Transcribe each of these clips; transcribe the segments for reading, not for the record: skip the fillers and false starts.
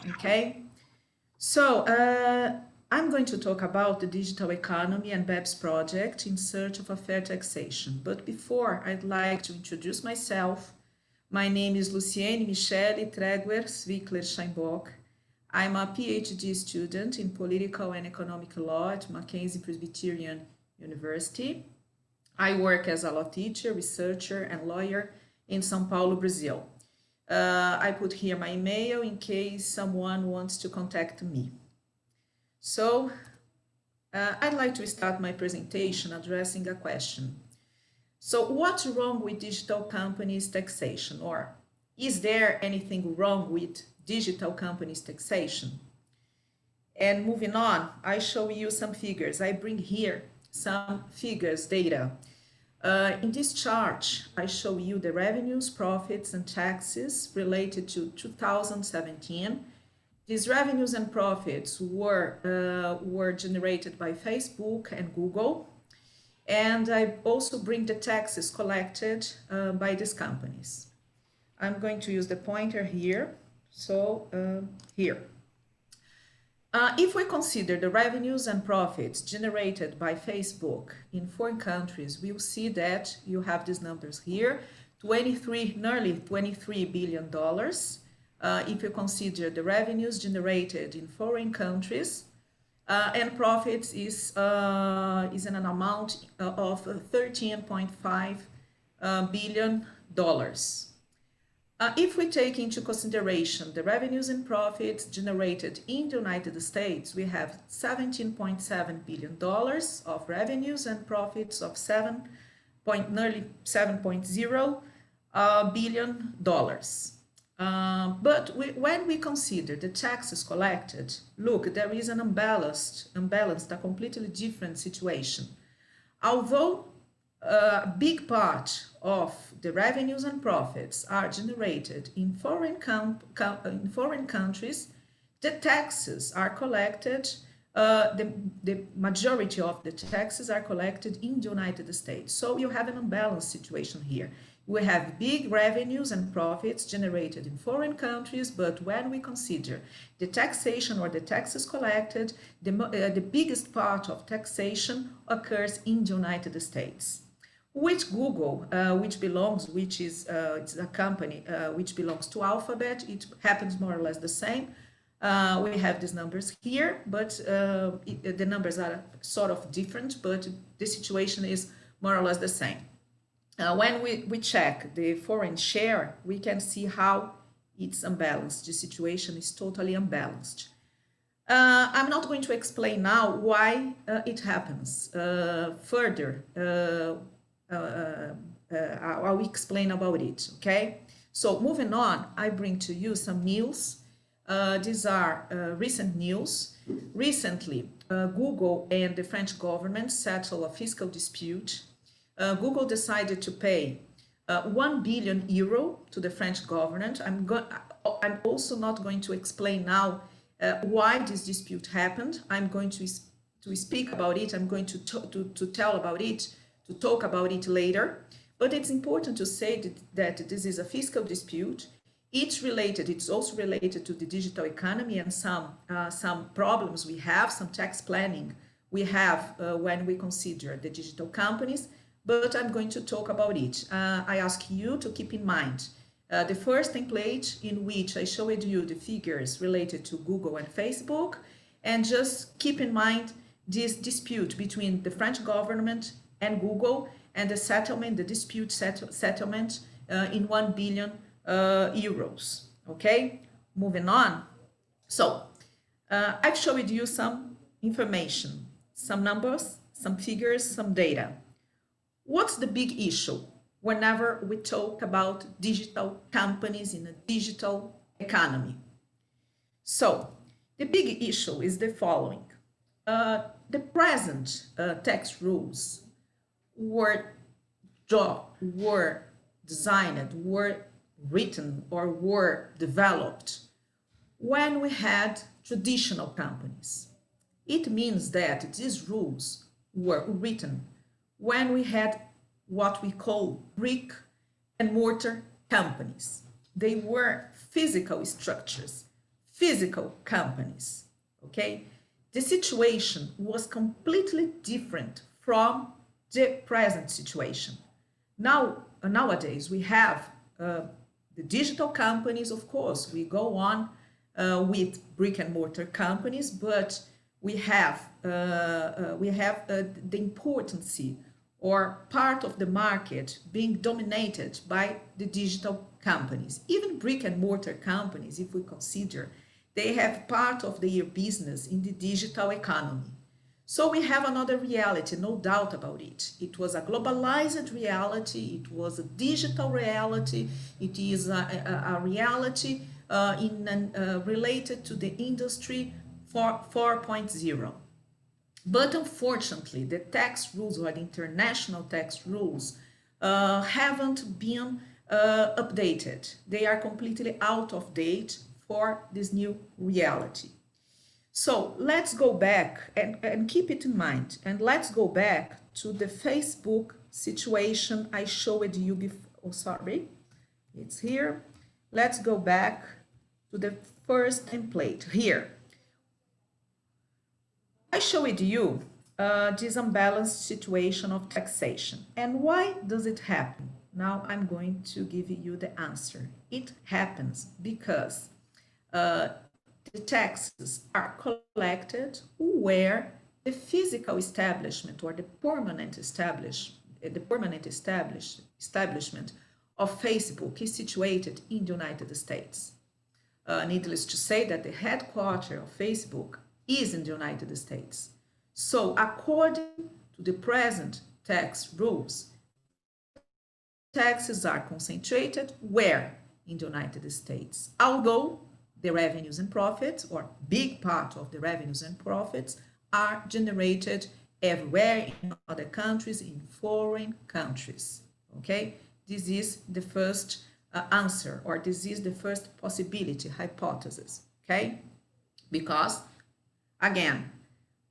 Okay, so I'm going to talk about the digital economy and BEPS project in search of a fair taxation. But before, I'd like to introduce myself. My name is Lucienne Michele Treguer Cwikler Szajnbok. I'm a PhD student in political and economic law at MacKenzie Presbyterian University. I work as a law teacher, researcher, and lawyer in São Paulo, Brazil. I put here my email in case someone wants to contact me. So I'd like to start my presentation addressing a question. So what's wrong with digital companies taxation, or is there anything wrong with digital companies taxation? And moving on, I show you some figures. I bring here some figures, data. In this chart, I show you the revenues, profits, and taxes related to 2017. These revenues and profits were generated by Facebook and Google. And I also bring the taxes collected by these companies. I'm going to use the pointer here. So here. If we consider the revenues and profits generated by Facebook in foreign countries, we'll see that you have these numbers here, nearly $23 billion. If you consider the revenues generated in foreign countries, and profits is in an amount of $13.5 billion. If we take into consideration the revenues and profits generated in the United States, we have $17.7 billion of revenues and profits of nearly $7.0 billion. But when we consider the taxes collected, look, there is an unbalanced, a completely different situation. Although a big part of the revenues and profits are generated in foreign countries, the taxes are collected, the majority of the taxes are collected in the United States. So you have an unbalanced situation here. We have big revenues and profits generated in foreign countries, but when we consider the taxation or the taxes collected, the biggest part of taxation occurs in the United States. With Google, which is a company which belongs to Alphabet, it happens more or less the same. We have these numbers here, but the numbers are sort of different, but the situation is more or less the same. When we check the foreign share, we can see how it's unbalanced. The situation is totally unbalanced. I'm not going to explain now why it happens. Further, I'll explain about it, okay? So moving on, I bring to you some news. These are recent news. Recently, Google and the French government settled a fiscal dispute. Google decided to pay 1 billion euro to the French government. I'm also not going to explain now why this dispute happened. I'm going to speak about it. I'm going to tell about it, to talk about it later. But it's important to say that this is a fiscal dispute. It's also related to the digital economy and some problems we have, some tax planning we have when we consider the digital companies. But I'm going to talk about it. I ask you to keep in mind the first template in which I showed you the figures related to Google and Facebook, and just keep in mind this dispute between the French government and Google and the settlement, the dispute settlement in 1 billion euros. Okay, moving on. So I've showed you some information, some numbers, some figures, some data. What's the big issue whenever we talk about digital companies in a digital economy? So the big issue is the following. The present tax rules were designed, were written, or were developed when we had traditional companies. It means that these rules were written when we had what we call brick and mortar companies. They were physical structures, physical companies, okay? The situation was completely different from the present situation. Nowadays, we have the digital companies, of course, we go on with brick and mortar companies, but we have the importance or part of the market being dominated by the digital companies. Even brick and mortar companies, if we consider, they have part of their business in the digital economy. So we have another reality, no doubt about it. It was a globalized reality, it was a digital reality, it is a reality related to the industry 4.0. But unfortunately, the tax rules or the international tax rules haven't been updated. They are completely out of date for this new reality. So let's go back and keep it in mind. And let's go back to the Facebook situation I showed you before. Oh, sorry, it's here. Let's go back to the first template here. I showed you this unbalanced situation of taxation. And why does it happen? Now I'm going to give you the answer. It happens because the taxes are collected where the physical establishment or the permanent establishment of Facebook is situated in the United States. Needless to say that the headquarters of Facebook is in the United States. So according to the present tax rules, taxes are concentrated where? In the United States. Although the revenues and profits, or big part of the revenues and profits, are generated everywhere in other countries, in foreign countries. Okay, this is the first answer, or this is the first possibility, hypothesis. Okay, because again,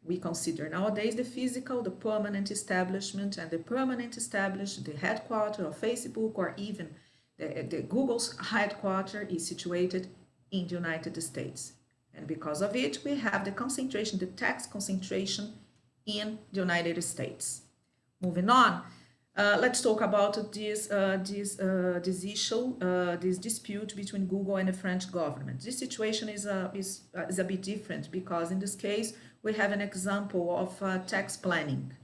we consider nowadays the physical, the permanent establishment, and the permanent establishment, the headquarters of Facebook, or even the Google's headquarters is situated in the United States. And because of it, we have the concentration, the tax concentration in the United States. Moving on, let's talk about this issue, this dispute between Google and the French government. This situation is a bit different because in this case, we have an example of tax planning.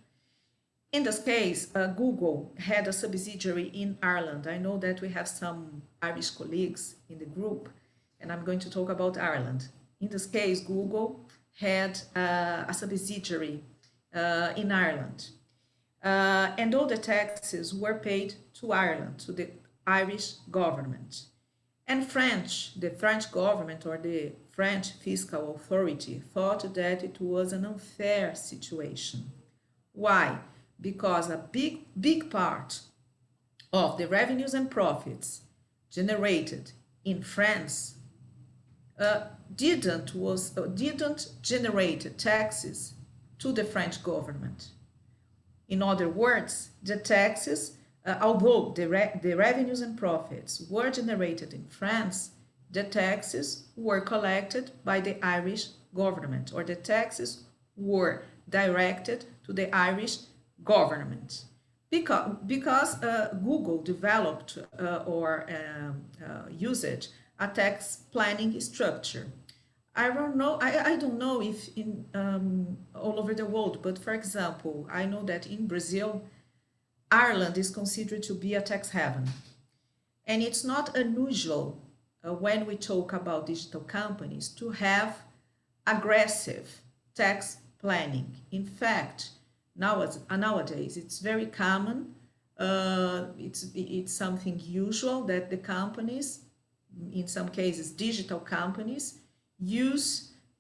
In this case, Google had a subsidiary in Ireland. I know that we have some Irish colleagues in the group, and I'm going to talk about Ireland. In this case, Google had a subsidiary in Ireland. And all the taxes were paid to Ireland, to the Irish government. And the French government or the French fiscal authority thought that it was an unfair situation. Why? Because a big part of the revenues and profits generated in France didn't generate taxes to the French government. In other words, the taxes, although the revenues and profits were generated in France, the taxes were collected by the Irish government, or the taxes were directed to the Irish government. Because Google developed or used a tax planning structure. I don't know if in all over the world, but for example, I know that in Brazil, Ireland is considered to be a tax haven. And it's not unusual when we talk about digital companies to have aggressive tax planning. In fact, nowadays it's very common, it's something usual that the companies, in some cases digital companies,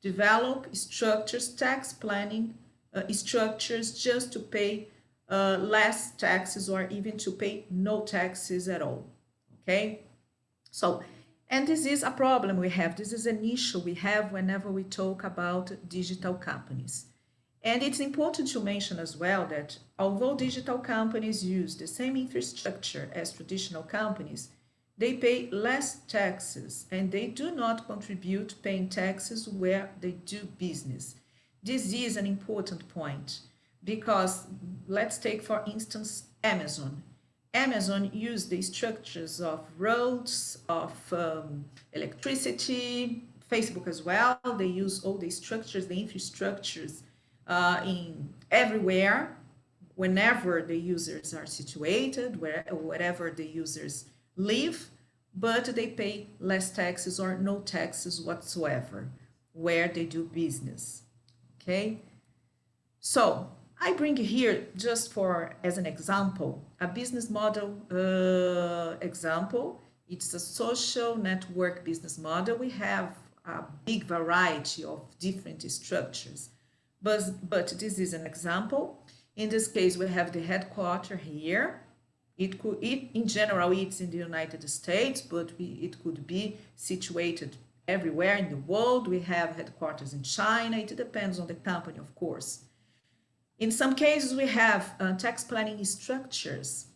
develop structures, tax planning structures just to pay less taxes or even to pay no taxes at all. Okay, so, and this is a problem we have, this is an issue we have whenever we talk about digital companies. And it's important to mention as well that although digital companies use the same infrastructure as traditional companies, they pay less taxes and they do not contribute paying taxes where they do business. This is an important point because let's take, for instance, Amazon. Amazon use the structures of roads, of electricity, Facebook as well. They use all the structures, the infrastructures in everywhere, whenever the users are situated, wherever the users live, but they pay less taxes or no taxes whatsoever where they do business. Okay, so I bring here just for as an example a business model example. It's a social network business model. We have a big variety of different structures, but this is an example. In this case, we have the headquarters here. In general, it's in the United States, but it could be situated everywhere in the world. We have headquarters in China. It depends on the company, of course. In some cases, we have tax planning structures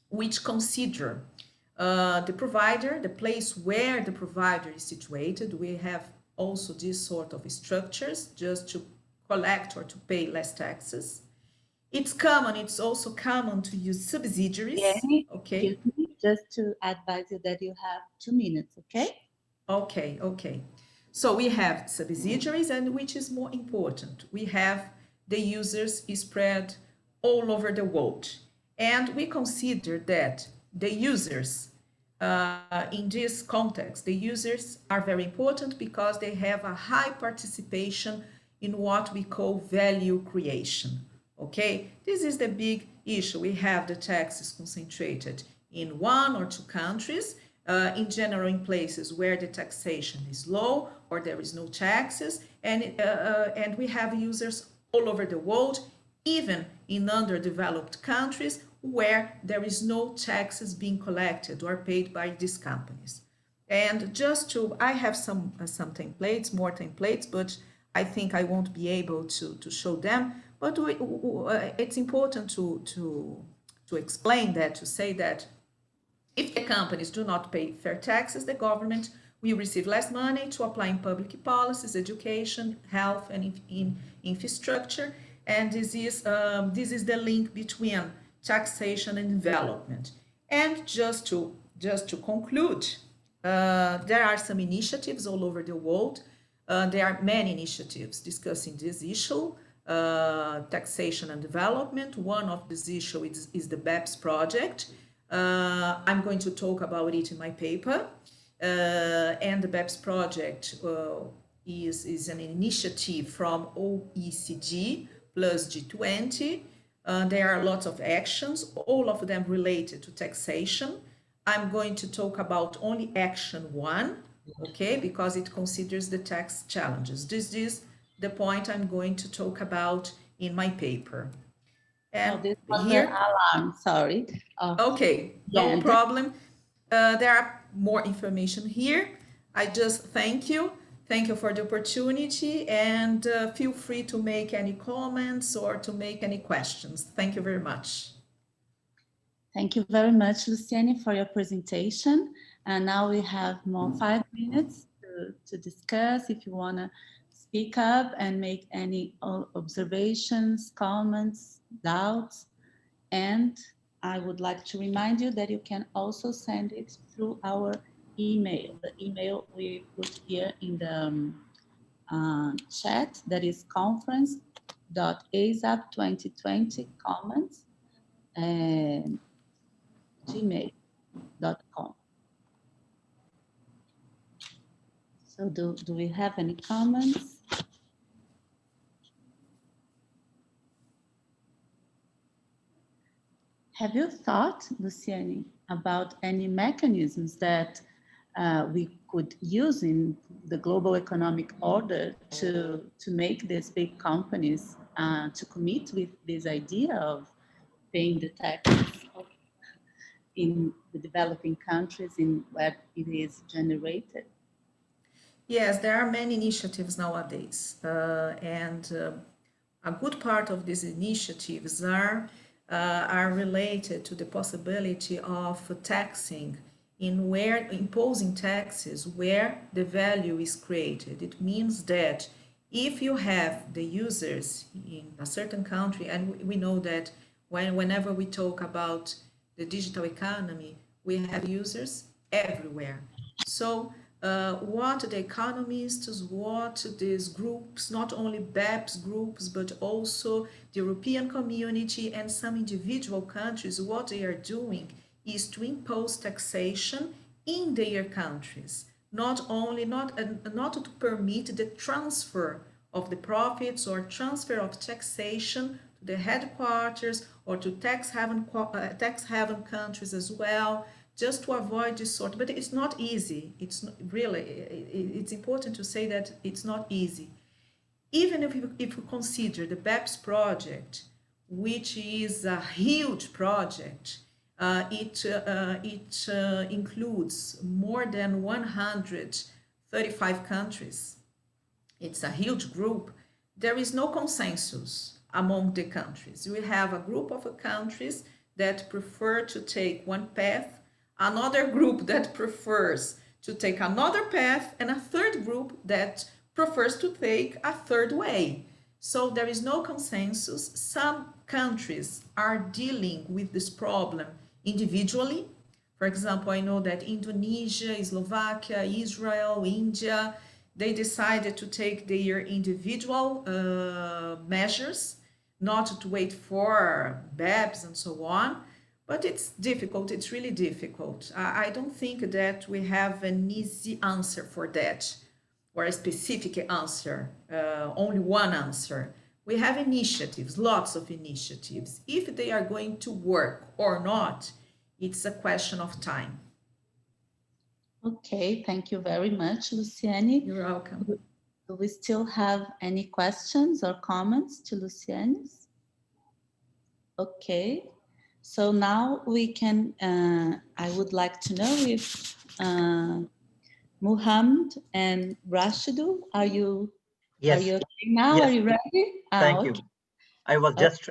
which consider the provider, the place where the provider is situated. We have also these sort of structures just to collect or to pay less taxes. It's also common to use subsidiaries. Yeah, okay. Excuse me, just to advise you that you have 2 minutes, okay? Okay. So we have subsidiaries, and which is more important, we have the users spread all over the world. And we consider that the users, in this context, the users are very important because they have a high participation in what we call value creation. Okay, this is the big issue. We have the taxes concentrated in 1 or 2 countries, in general in places where the taxation is low or there is no taxes, and we have users all over the world, even in underdeveloped countries where there is no taxes being collected or paid by these companies. And I have some templates, more templates, but I think I won't be able to show them. But it's important to explain that, to say that if the companies do not pay fair taxes, the government will receive less money to apply in public policies, education, health, and in infrastructure. And this is the link between taxation and development. And just to conclude, there are some initiatives all over the world. There are many initiatives discussing this issue, taxation and development. One of these issues is the BEPS project. I'm going to talk about it in my paper. And the BEPS project is an initiative from OECD plus G20. There are lots of actions, all of them related to taxation. I'm going to talk about only action 1, okay, because it considers the tax challenges. This is the point I'm going to talk about in my paper. And this was here, the alarm, sorry. Okay, no problem. There are more information here. I just thank you. Thank you for the opportunity, and feel free to make any comments or to make any questions. Thank you very much. Thank you very much, Lucienne, for your presentation. And now we have more 5 minutes to discuss. If you want to speak up and make any observations, comments, doubts. And I would like to remind you that you can also send it through our email. The email we put here in the chat, that is conference.asap2020comments and gmail.com. So do we have any comments? Have you thought, Lucienne, about any mechanisms that we could use in the global economic order to make these big companies to commit with this idea of paying the taxes in the developing countries in where it is generated? Yes, there are many initiatives nowadays, and a good part of these initiatives are related to the possibility of taxing in where imposing taxes where the value is created. It means that if you have the users in a certain country, and we know that whenever we talk about the digital economy, we have users everywhere. So what the economists, what these groups, not only BEPS groups, but also the European community and some individual countries, what they are doing is to impose taxation in their countries, not to permit the transfer of the profits or transfer of taxation to the headquarters or to tax haven countries as well, just to avoid this sort. But it's not easy. It's not, really, it's important to say that it's not easy. Even if you consider the BEPS project, which is a huge project, it includes more than 135 countries. It's a huge group. There is no consensus among the countries. We have a group of countries that prefer to take one path, another group that prefers to take another path, and a third group that prefers to take a third way. So there is no consensus. Some countries are dealing with this problem individually. For example, I know that Indonesia, Slovakia, Israel, India, they decided to take their individual measures, not to wait for BEPS and so on. But it's difficult, it's really difficult. I don't think that we have an easy answer for that, or a specific answer, only one answer. We have initiatives, lots of initiatives. If they are going to work or not, it's a question of time. Okay, thank you very much, Lucienne. You're welcome. Do we still have any questions or comments to Lucienne? Okay, so now we can, I would like to know if Muhammad and Rashedul, are you okay now? Yes. Are you ready? Thank you. I was just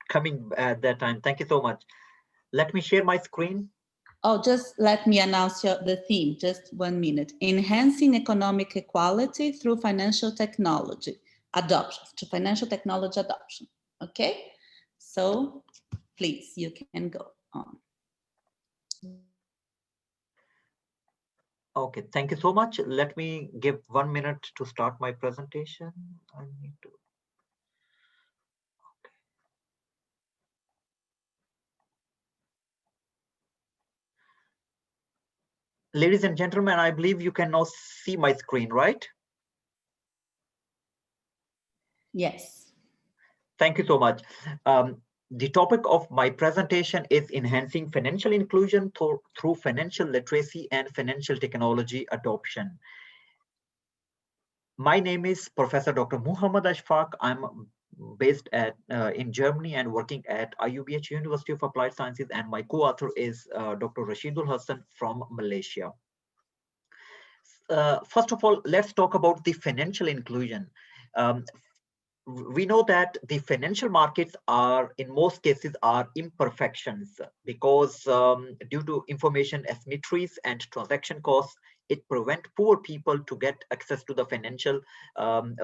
coming at that time. Thank you so much. Let me share my screen. Oh, just let me announce the theme, just 1 minute. Enhancing economic equality through financial technology adoption, Okay, so please, you can go on. Okay, thank you so much. Let me give 1 minute to start my presentation. I need to. Okay. Ladies and gentlemen, I believe you can now see my screen, right? Yes. Thank you so much. The topic of my presentation is enhancing financial inclusion through financial literacy and financial technology adoption. My name is Professor Dr. Muhammad Ashfaq. I'm based in Germany and working at IUBH University of Applied Sciences, and my co-author is Dr. Rashedul Hasan from Malaysia. First of all, let's talk about the financial inclusion. We know that the financial markets are, in most cases, are imperfections because due to information asymmetries and transaction costs, it prevents poor people to get access to the financial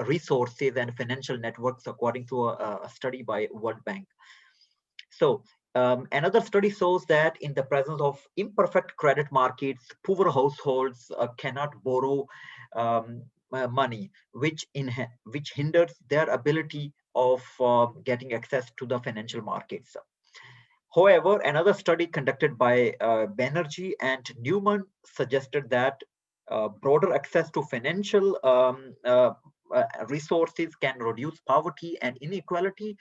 resources and financial networks, according to a study by World Bank. So another study shows that in the presence of imperfect credit markets, poor households cannot borrow money, which hinders their ability of getting access to the financial markets. However, another study conducted by Banerjee and Newman suggested that broader access to financial resources can reduce poverty and inequality,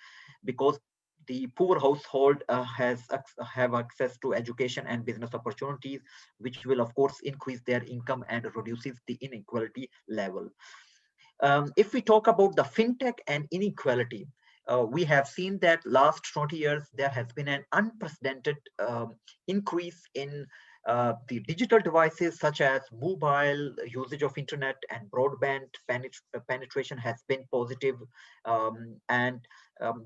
because the poor household have access to education and business opportunities, which will of course increase their income and reduces the inequality level. If we talk about the fintech and inequality, we have seen that last 20 years there has been an unprecedented increase in the digital devices such as mobile usage of internet and broadband penetration has been positive, and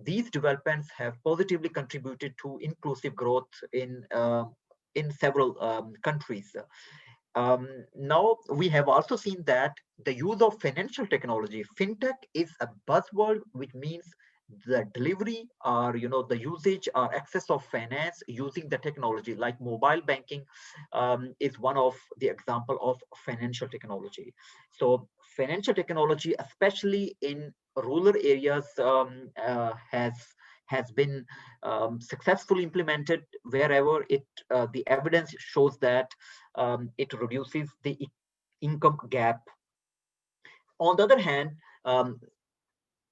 these developments have positively contributed to inclusive growth in in several countries. Now we have also seen that the use of financial technology, fintech, is a buzzword, which means the delivery or the usage or access of finance using the technology, like mobile banking is one of the example of financial technology. So financial technology, especially in rural areas, has been successfully implemented wherever the evidence shows that it reduces the income gap. On the other hand,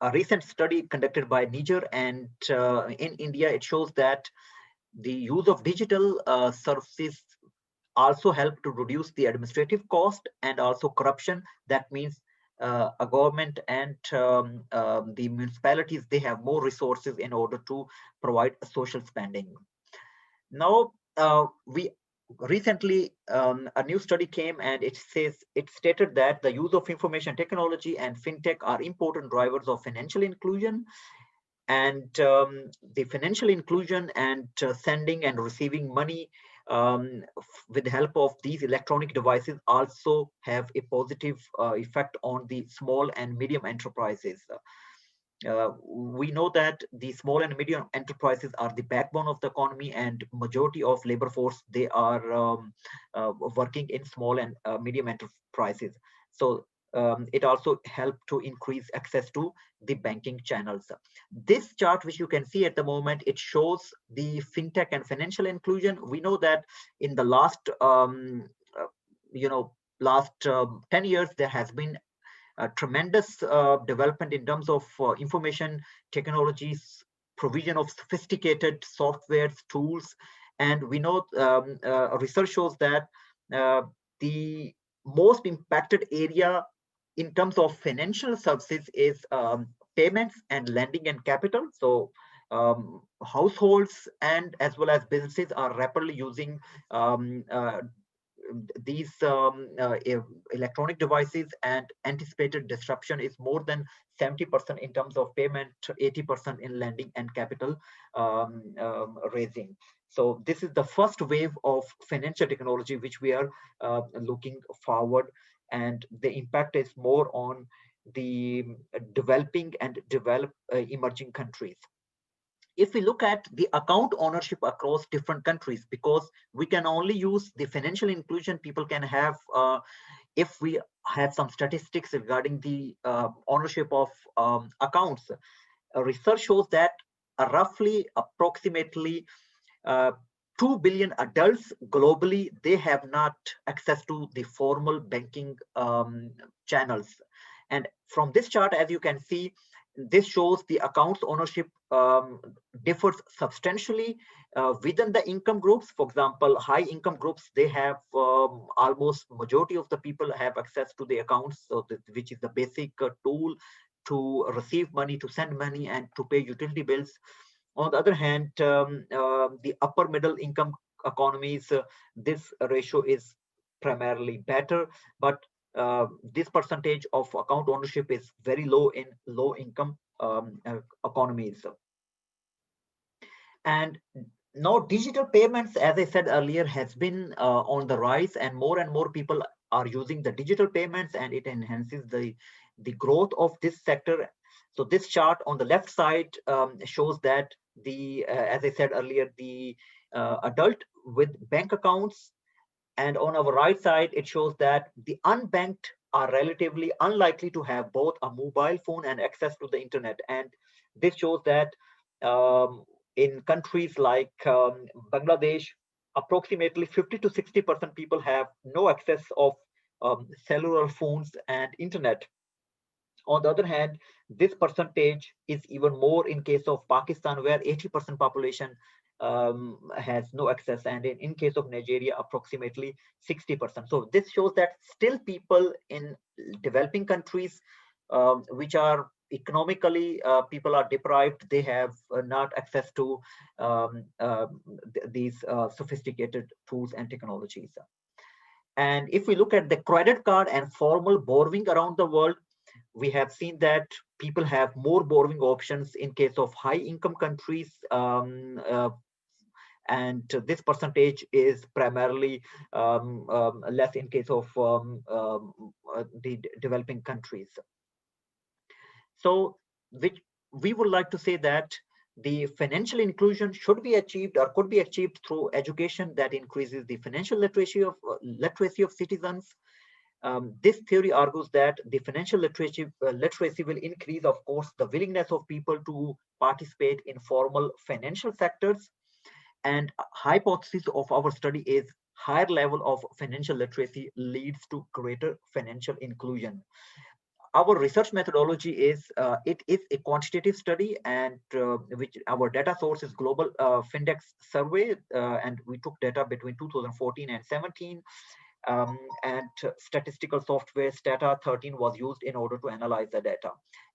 a recent study conducted by Niger and in India, it shows that the use of digital services also help to reduce the administrative cost and also corruption. That means a government and the municipalities, they have more resources in order to provide social spending. Now, we recently a new study came, and it stated that the use of information technology and fintech are important drivers of financial inclusion, and the financial inclusion and sending and receiving money with the help of these electronic devices also have a positive effect on the small and medium enterprises. We know that the small and medium enterprises are the backbone of the economy, and majority of labor force, they are working in small and medium enterprises. So it also helped to increase access to the banking channels. This chart, which you can see at the moment, it shows the fintech and financial inclusion. We know that in the last last 10 years, there has been a tremendous development in terms of information technologies, provision of sophisticated softwares, tools, and we know research shows that the most impacted area in terms of financial services is payments and lending and capital. So households and as well as businesses are rapidly using these electronic devices, and anticipated disruption is more than 70% in terms of payment, 80% in lending and capital raising. So this is the first wave of financial technology which we are looking forward, and the impact is more on the developing and emerging countries. If we look at the account ownership across different countries, because we can only use the financial inclusion people can have if we have some statistics regarding the ownership of accounts. Research shows that roughly approximately 2 billion adults globally, they have not access to the formal banking channels. And from this chart, as you can see, this shows the accounts ownership differs substantially within the income groups. For example, high income groups, they have almost majority of the people have access to the accounts, so which is the basic tool to receive money, to send money, and to pay utility bills. On the other hand, the upper middle income economies, this ratio is primarily better, but this percentage of account ownership is very low in low income economies. And now digital payments, as I said earlier, has been on the rise, and more people are using the digital payments, and it enhances the growth of this sector. So this chart on the left side shows that as I said earlier, the adult with bank accounts, and on our right side, it shows that the unbanked are relatively unlikely to have both a mobile phone and access to the internet. And this shows that in countries like Bangladesh, approximately 50 to 60% people have no access of cellular phones and internet. On the other hand, this percentage is even more in case of Pakistan, where 80% population has no access, and in case of Nigeria, approximately 60%. So this shows that still people in developing countries, which are economically people are deprived, they have not access to these sophisticated tools and technologies. And if we look at the credit card and formal borrowing around the world, we have seen that people have more borrowing options in case of high income countries, and this percentage is primarily less in case of the developing countries. So which we would like to say that the financial inclusion should be achieved or could be achieved through education that increases the financial literacy of citizens. This theory argues that the financial literacy will increase, of course, the willingness of people to participate in formal financial sectors. And hypothesis of our study is higher level of financial literacy leads to greater financial inclusion. Our research methodology is it is a quantitative study, and which our data source is global FinTech survey, and we took data between 2014 and 17. And statistical software Stata 13 was used in order to analyze the data.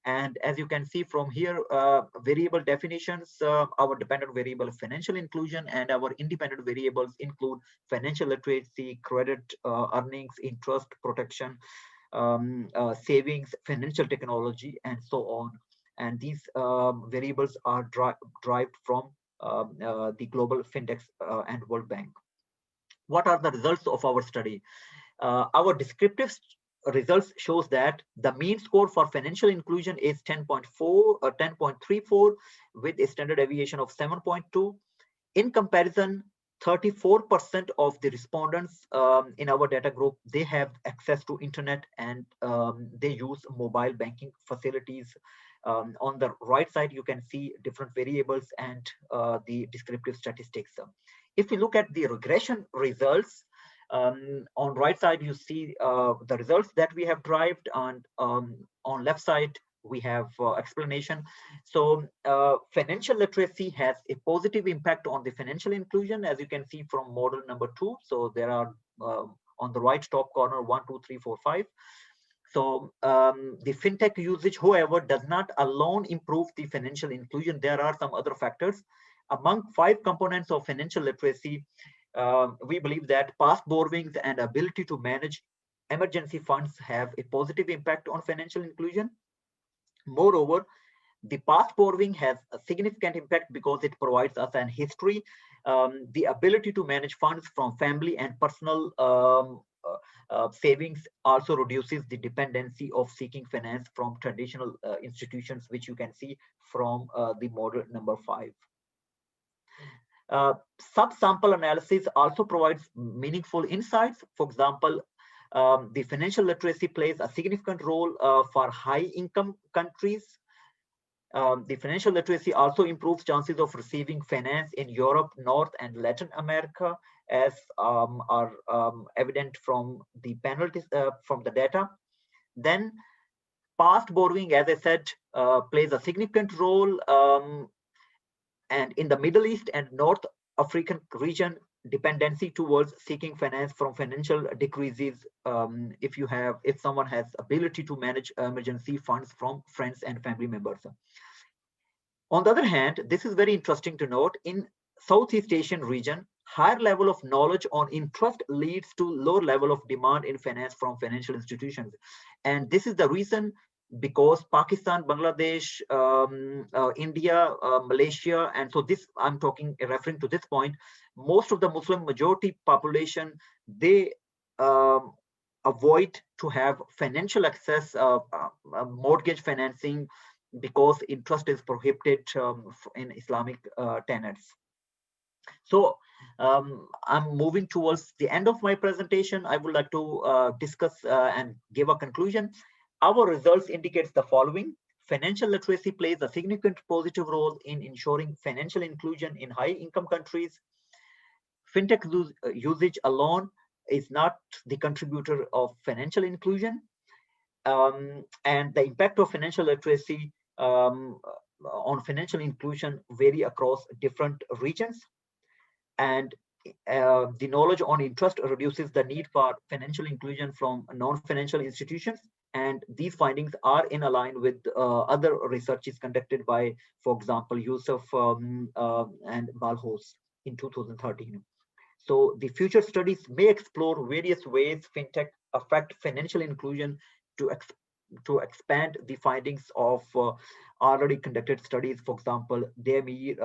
And as you can see from here, variable definitions, our dependent variable financial inclusion, and our independent variables include financial literacy, credit, earnings, interest, protection, savings, financial technology, and so on. And these variables are derived from the global FinTech and World Bank. What are the results of our study? Our descriptive results shows that the mean score for financial inclusion is 10.4 or 10.34 with a standard deviation of 7.2. In comparison, 34% of the respondents in our data group, they have access to internet, and they use mobile banking facilities. On the right side, you can see different variables and the descriptive statistics. If we look at the regression results, on right side, you see the results that we have derived, and on left side, we have explanation. So financial literacy has a positive impact on the financial inclusion, as you can see from model number 2. So there are on the right top corner 1, 2, 3, 4, 5. So the FinTech usage, however, does not alone improve the financial inclusion. There are some other factors. Among 5 components of financial literacy, we believe that past borrowings and ability to manage emergency funds have a positive impact on financial inclusion. Moreover, the past borrowing has a significant impact because it provides us an history. The ability to manage funds from family and personal savings also reduces the dependency of seeking finance from traditional institutions, which you can see from the model number 5. Subsample analysis also provides meaningful insights. For example, the financial literacy plays a significant role for high-income countries. The financial literacy also improves chances of receiving finance in Europe, North and Latin America, as are evident from the penalties from the data. Then, past borrowing, as I said, plays a significant role. And in the Middle East and North African region, dependency towards seeking finance from financial decreases if someone has ability to manage emergency funds from friends and family members. On the other hand, this is very interesting to note, in Southeast Asian region, higher level of knowledge on interest leads to lower level of demand in finance from financial institutions. And this is the reason, because Pakistan, Bangladesh, India, Malaysia, and so this I'm referring to this point, most of the Muslim majority population, they avoid to have financial access, mortgage financing, because interest is prohibited in Islamic tenets. So I'm moving towards the end of my presentation. I would like to discuss and give a conclusion. Our results indicates the following. Financial literacy plays a significant positive role in ensuring financial inclusion in high-income countries. FinTech usage alone is not the contributor of financial inclusion. And the impact of financial literacy on financial inclusion vary across different regions. And the knowledge on interest reduces the need for financial inclusion from non-financial institutions. And these findings are in line with other researches conducted by, for example, Yusuf and Balhos in 2013. So the future studies may explore various ways FinTech affect financial inclusion to expand the findings of already conducted studies. For example, they may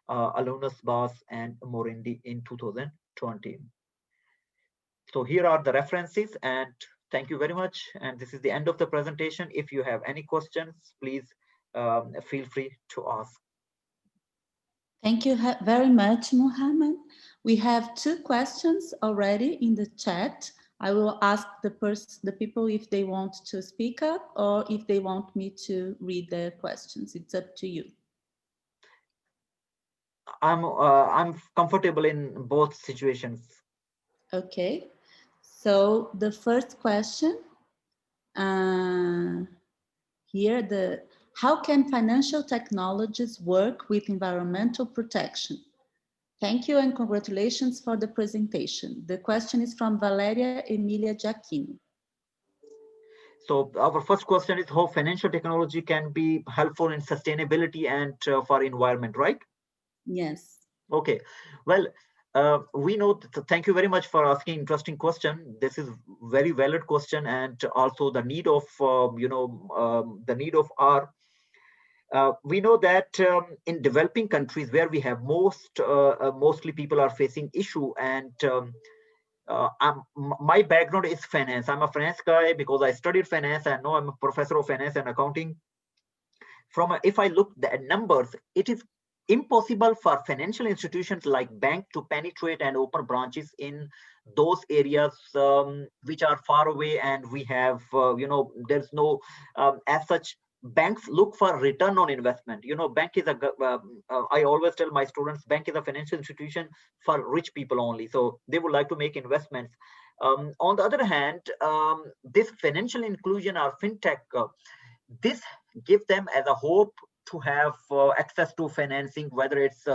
Alonus Bass, and Marini in 2020. So here are the references, and thank you very much. And this is the end of the presentation. If you have any questions, please feel free to ask. Thank you very much, Muhammad. We have 2 questions already in the chat. I will ask the people if they want to speak up or if they want me to read their questions. It's up to you. I'm comfortable in both situations. Okay. So the first question here, how can financial technologies work with environmental protection? Thank you and congratulations for the presentation. The question is from Valeria Emilia Giacchini. So our first question is how financial technology can be helpful in sustainability and for environment, right? Yes. Okay. Well, we know that, thank you very much for asking interesting question. This is very valid question, and also the need of the need of our we know that in developing countries where we have mostly people are facing issue, and my background is finance. I'm a finance guy because I studied finance, and now I'm a professor of finance and accounting. If I look at numbers, it is impossible for financial institutions like bank to penetrate and open branches in those areas which are far away, and we have there's no as such. Banks look for return on investment. Bank is I always tell my students, bank is a financial institution for rich people only, so they would like to make investments. On the other hand, this financial inclusion or fintech, this gives them as a hope to have access to financing, whether it's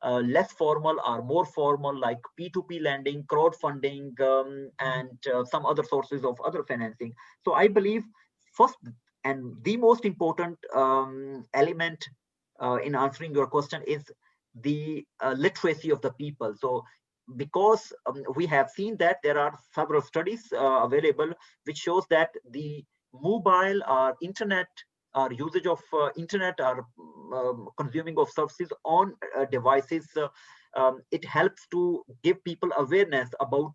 less formal or more formal, like P2P lending, crowdfunding, and some other sources of other financing. So I believe first and the most important element in answering your question is the literacy of the people. So because we have seen that there are several studies available which shows that the mobile or internet or usage of internet or consuming of services on devices, it helps to give people awareness about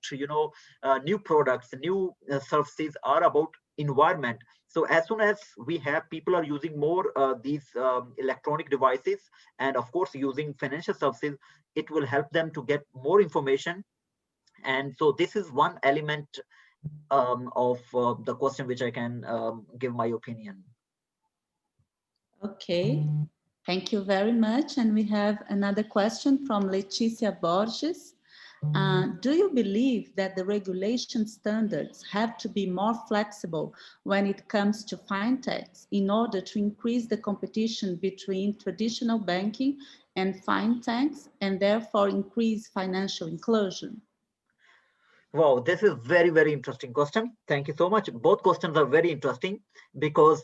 new products, new services, or about environment. So as soon as we have people are using more these electronic devices, and of course using financial services, it will help them to get more information. And so this is one element of the question which I can give my opinion. Okay, thank you very much. And we have another question from Leticia Borges. Do you believe that the regulation standards have to be more flexible when it comes to fintechs in order to increase the competition between traditional banking and fintechs and therefore increase financial inclusion? Wow, this is very, very interesting question. Thank you so much. Both questions are very interesting because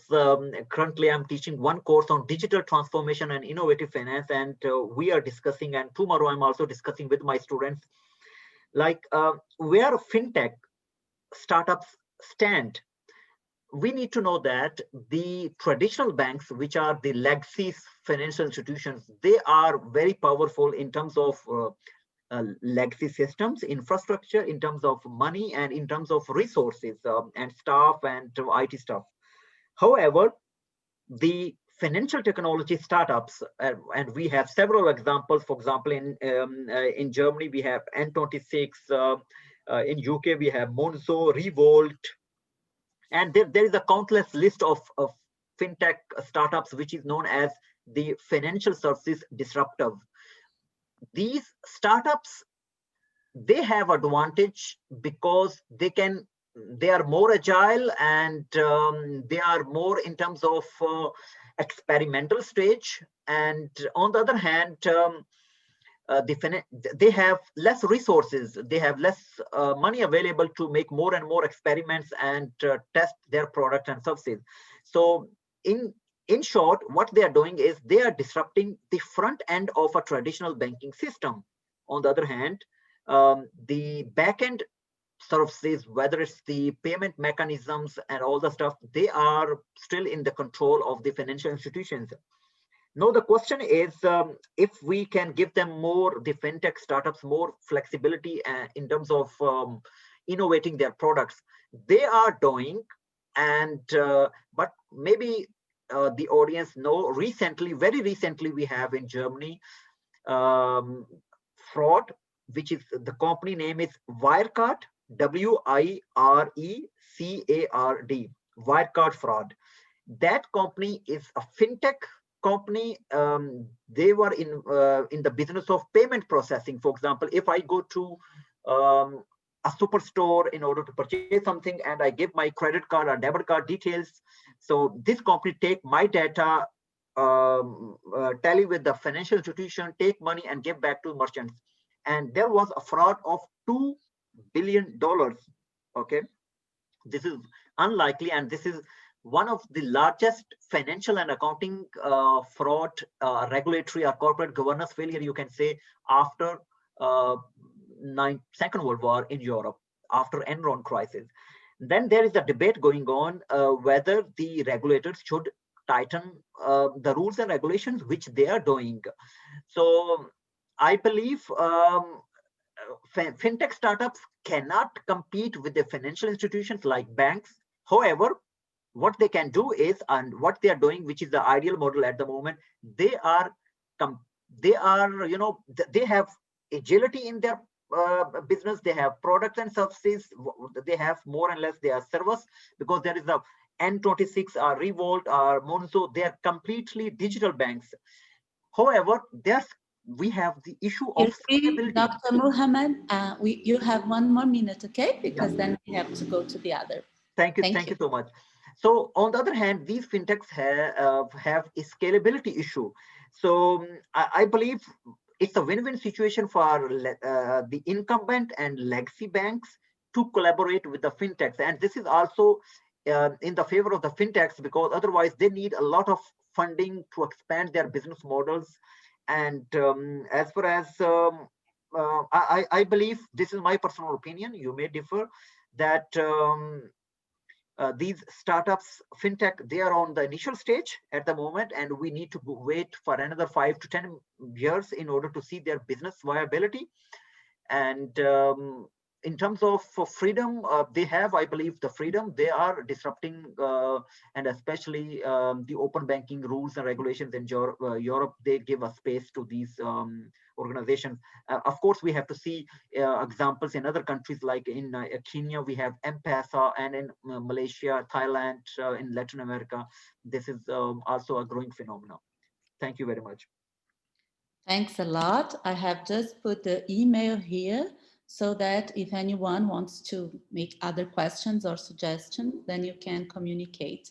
currently I'm teaching one course on digital transformation and innovative finance, and we are discussing, and tomorrow I'm also discussing with my students, like where fintech startups stand. We need to know that the traditional banks, which are the legacy financial institutions, they are very powerful in terms of legacy systems, infrastructure, in terms of money, and in terms of resources and staff and IT staff. However, the financial technology startups, and we have several examples. For example, in Germany, we have N26. In UK, we have Monzo, Revolt, and there is a countless list of fintech startups, which is known as the financial services disruptive. These startups, they have advantage because they are more agile, and they are more in terms of experimental stage. And on the other hand, they have less resources, they have less money available to make more and more experiments and test their product and services. So in short, what they are doing is they are disrupting the front end of a traditional banking system. On the other hand, the back end services, whether it's the payment mechanisms and all the stuff, they are still in the control of the financial institutions. Now the question is, if we can give them more, the fintech startups, more flexibility in terms of innovating their products. They are doing, and but maybe the audience know, recently, very recently, we have in Germany fraud, which is, the company name is Wirecard, WIRECARD, Wirecard fraud. That company is a fintech company. They were in the business of payment processing. For example, if I go to a superstore in order to purchase something and I give my credit card or debit card details, so this company take my data, tally with the financial institution, take money and give back to merchants. And there was a fraud of $2 billion. Okay, this is unlikely, and this is one of the largest financial and accounting fraud, regulatory or corporate governance failure, you can say, after Second World War in Europe, after Enron crisis. Then there is a debate going on whether the regulators should tighten the rules and regulations, which they are doing. So I believe fintech startups cannot compete with the financial institutions like banks. However, what they can do is, and what they are doing, which is the ideal model at the moment, they are, you know, they have agility in their business. They have products and services. They have more and less, they are service, because there is a N26 or Revolt or Monzo. They are completely digital banks. However, we have the issue of scalability. Dr. Muhammad, you have one more minute, okay? Because then we have to go to the other. Thank you so much. So on the other hand, these fintechs have a scalability issue. So I believe it's a win-win situation for the incumbent and legacy banks to collaborate with the fintechs. And this is also in the favor of the fintechs, because otherwise they need a lot of funding to expand their business models. And as far as I believe, this is my personal opinion, you may differ, that these startups, fintech, they are on the initial stage at the moment, and we need to wait for another 5 to 10 years in order to see their business viability. And in terms of freedom, they have, I believe, the freedom. They are disrupting, and especially the open banking rules and regulations in Europe, they give a space to these organizations. Of course, we have to see examples in other countries, like in Kenya, we have M-Pesa, and in Malaysia, Thailand, in Latin America. This is also a growing phenomenon. Thank you very much. Thanks a lot. I have just put the email here, so that if anyone wants to make other questions or suggestions, then you can communicate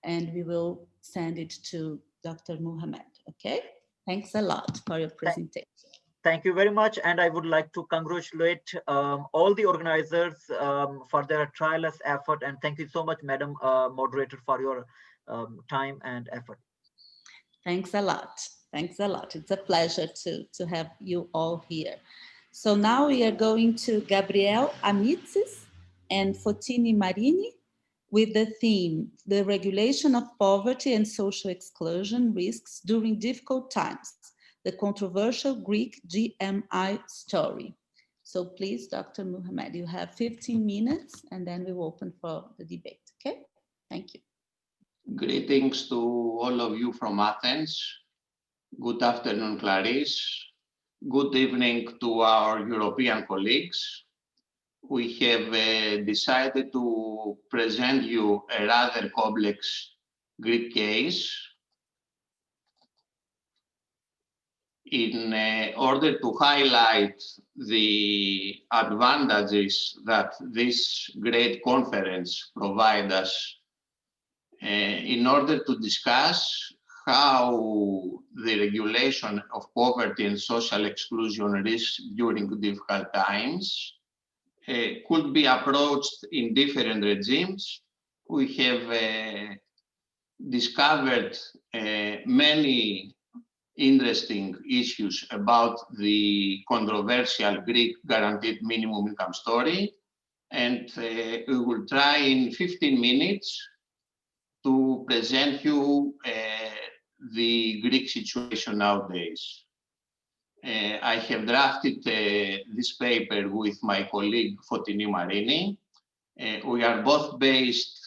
and we will send it to Dr. Muhammad, okay? Thanks a lot for your presentation. Thank you very much. And I would like to congratulate all the organizers for their tireless effort. And thank you so much, Madam Moderator, for your time and effort. Thanks a lot. Thanks a lot. It's a pleasure to have you all here. So now we are going to Gabriel, Amitsis, and Fotini, Marini, with the theme, the regulation of poverty and social exclusion risks during difficult times, the controversial Greek GMI story. So please, Dr. Muhammad, you have 15 minutes and then we will open for the debate, okay? Thank you. Greetings to all of you from Athens. Good afternoon, Clarice. Good evening to our European colleagues. We have decided to present you a rather complex Greek case in order to highlight the advantages that this great conference provides us in order to discuss how the regulation of poverty and social exclusion risks during difficult times could be approached in different regimes. We have discovered many interesting issues about the controversial Greek guaranteed minimum income story, and we will try in 15 minutes to present you the Greek situation nowadays. I have drafted this paper with my colleague Fotini Marini. We are both based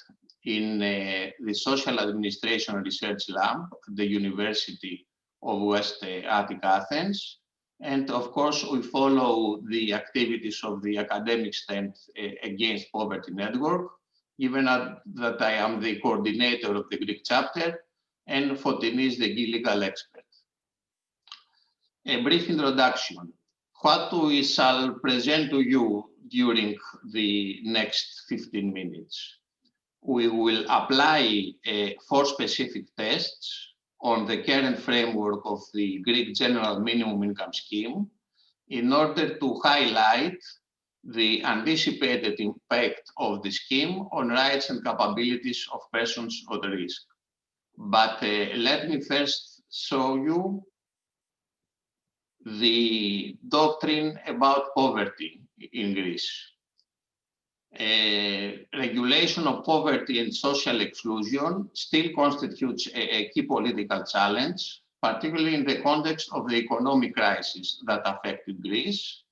in the Social Administration Research Lab at the University of West Attic Athens. And of course, we follow the activities of the Academic Stand Against Poverty Network, given that I am the coordinator of the Greek chapter and Fotini is the legal expert. A brief introduction. What we shall present to you during the next 15 minutes. We will apply 4 specific tests on the current framework of the Greek General Minimum Income Scheme in order to highlight the anticipated impact of the scheme on rights and capabilities of persons at risk. But let me first show you the doctrine about poverty in Greece. Regulation of poverty and social exclusion still constitutes a key political challenge, particularly in the context of the economic crisis that affected Greece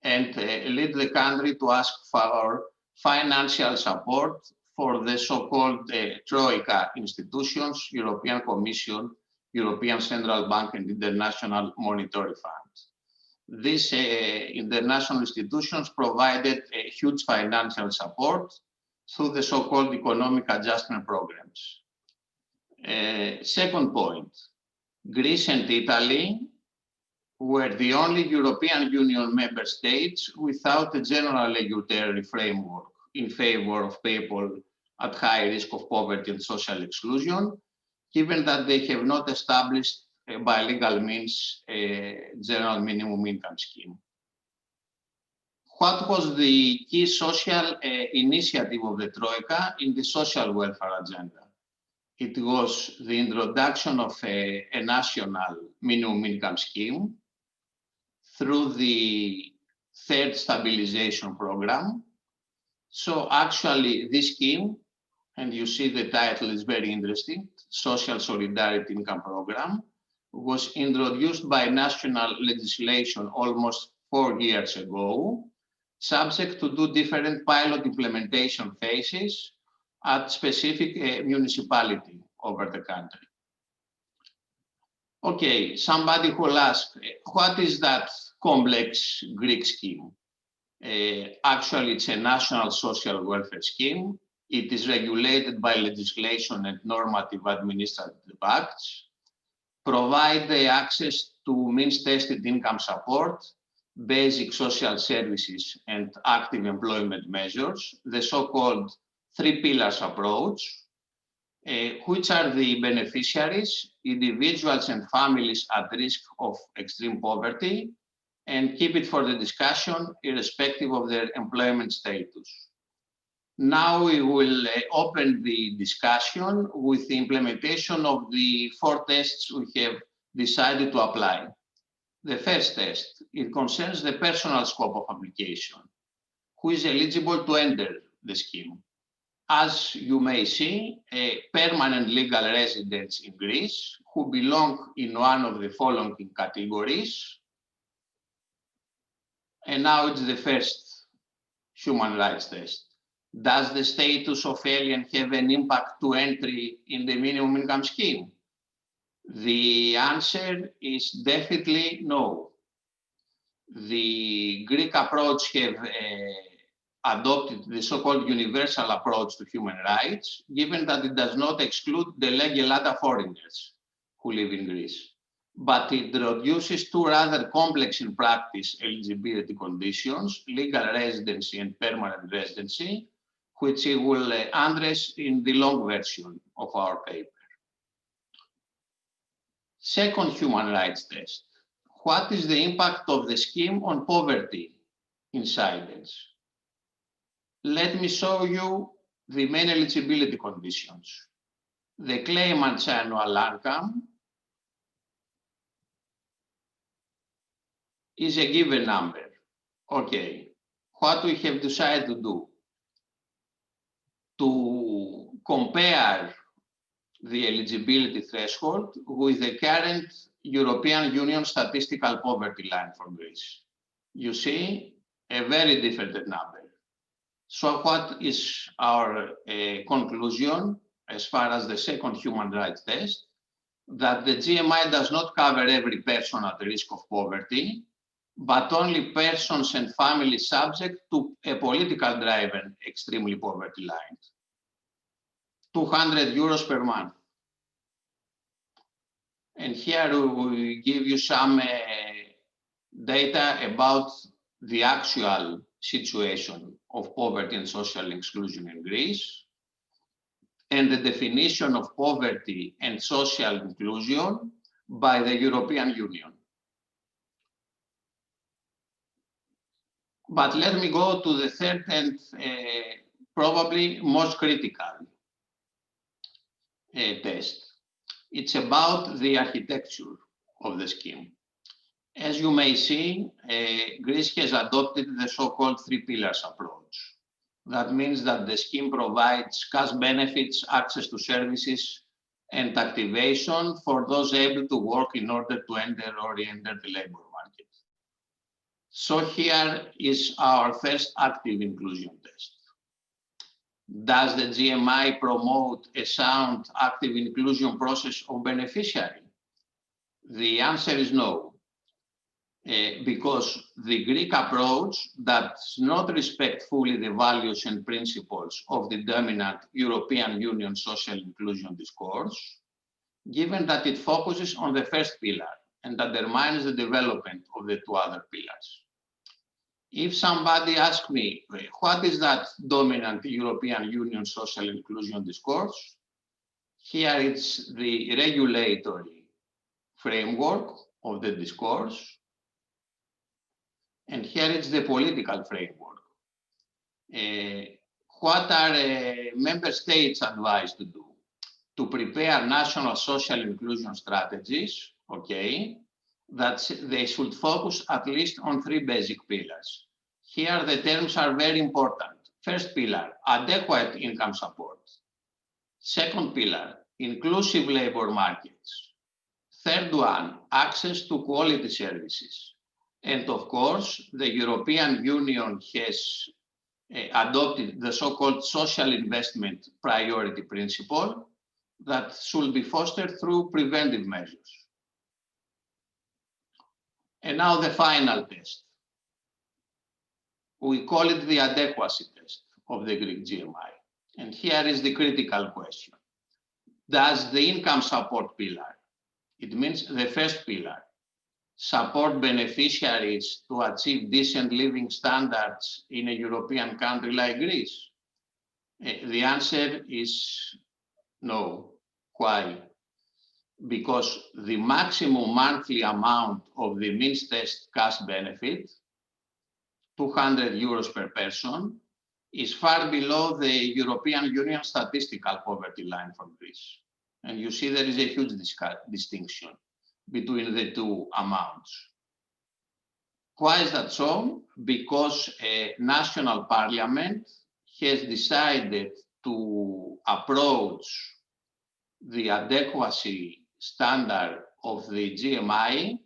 and led the country to ask for financial support for the so-called Troika institutions, European Commission, European Central Bank and International Monetary Fund. These international institutions provided a huge financial support through the so-called economic adjustment programs. Second point, Greece and Italy were the only European Union member states without a general regulatory framework in favor of people at high risk of poverty and social exclusion, given that they have not established by legal means a general minimum income scheme. What was the key social initiative of the Troika in the social welfare agenda? It was the introduction of a national minimum income scheme through the third stabilization program. So actually this scheme, and you see the title is very interesting, Social Solidarity Income Program, was introduced by national legislation almost 4 years ago, subject to do different pilot implementation phases at specific municipality over the country. Okay, somebody will ask, what is that complex Greek scheme? Actually, it's a national social welfare scheme. It is regulated by legislation and normative administrative acts, provide the access to means-tested income support, basic social services, and active employment measures, the so-called 3 pillars approach, which are the beneficiaries, individuals and families at risk of extreme poverty, and keep it for the discussion irrespective of their employment status. Now we will open the discussion with the implementation of the 4 tests we have decided to apply. The first test, it concerns the personal scope of application. Who is eligible to enter the scheme? As you may see, permanent legal residents in Greece who belong in one of the following categories. And now it's the first human rights test. Does the status of alien have an impact to entry in the minimum income scheme? The answer is definitely no. The Greek approach have adopted the so-called universal approach to human rights, given that it does not exclude the legel lata foreigners who live in Greece. But it introduces 2 rather complex in practice eligibility conditions, legal residency and permanent residency, which we will address in the long version of our paper. Second human rights test. What is the impact of the scheme on poverty incidence? Let me show you the main eligibility conditions. The claimant's annual income is a given number. Okay, what we have decided to do? To compare the eligibility threshold with the current European Union statistical poverty line for Greece. You see a very different number. So what is our conclusion as far as the second human rights test? That the GMI does not cover every person at risk of poverty, but only persons and families subject to a political driven extremely poverty line. 200 euros per month. And here we give you some data about the actual situation of poverty and social exclusion in Greece, and the definition of poverty and social inclusion by the European Union. But let me go to the third and probably most critical test. It's about the architecture of the scheme. As you may see, Greece has adopted the so-called three pillars approach. That means that the scheme provides cash benefits, access to services, and activation for those able to work in order to enter or re-enter the labor market. So here is our first active inclusion test. Does the GMI promote a sound active inclusion process of beneficiary? The answer is no, because the Greek approach does not respect fully the values and principles of the dominant European Union social inclusion discourse, given that it focuses on the first pillar and undermines the development of the two other pillars. If somebody asks me, what is that dominant European Union social inclusion discourse? Here it's the regulatory framework of the discourse, and here it's the political framework. What are member states advised to do? To prepare national social inclusion strategies, okay, that they should focus at least on three basic pillars. Here the terms are very important. First pillar, adequate income support. Second pillar, inclusive labor markets. Third one, access to quality services. And of course, the European Union has adopted the so-called social investment priority principle that should be fostered through preventive measures. And now the final test. We call it the adequacy test of the Greek GMI. And here is the critical question. Does the income support pillar, it means the first pillar, support beneficiaries to achieve decent living standards in a European country like Greece? The answer is no. Why? Because the maximum monthly amount of the means test cash benefit, 200 euros per person, is far below the European Union statistical poverty line for Greece. And you see there is a huge distinction between the two amounts. Why is that so? Because a national parliament has decided to approach the adequacy standard of the GMI,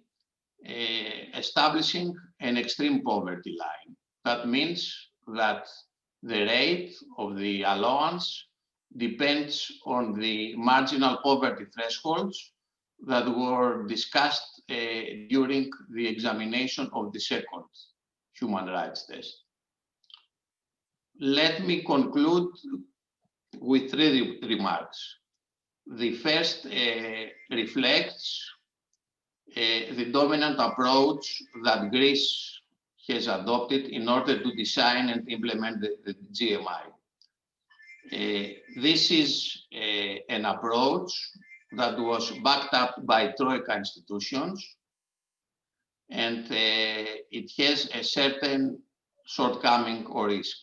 establishing an extreme poverty line. That means that the rate of the allowance depends on the marginal poverty thresholds that were discussed during the examination of the second human rights test. Let me conclude with three remarks. The first reflects the dominant approach that Greece has adopted in order to design and implement the GMI. This is an approach that was backed up by Troika institutions, and it has a certain shortcoming or risk.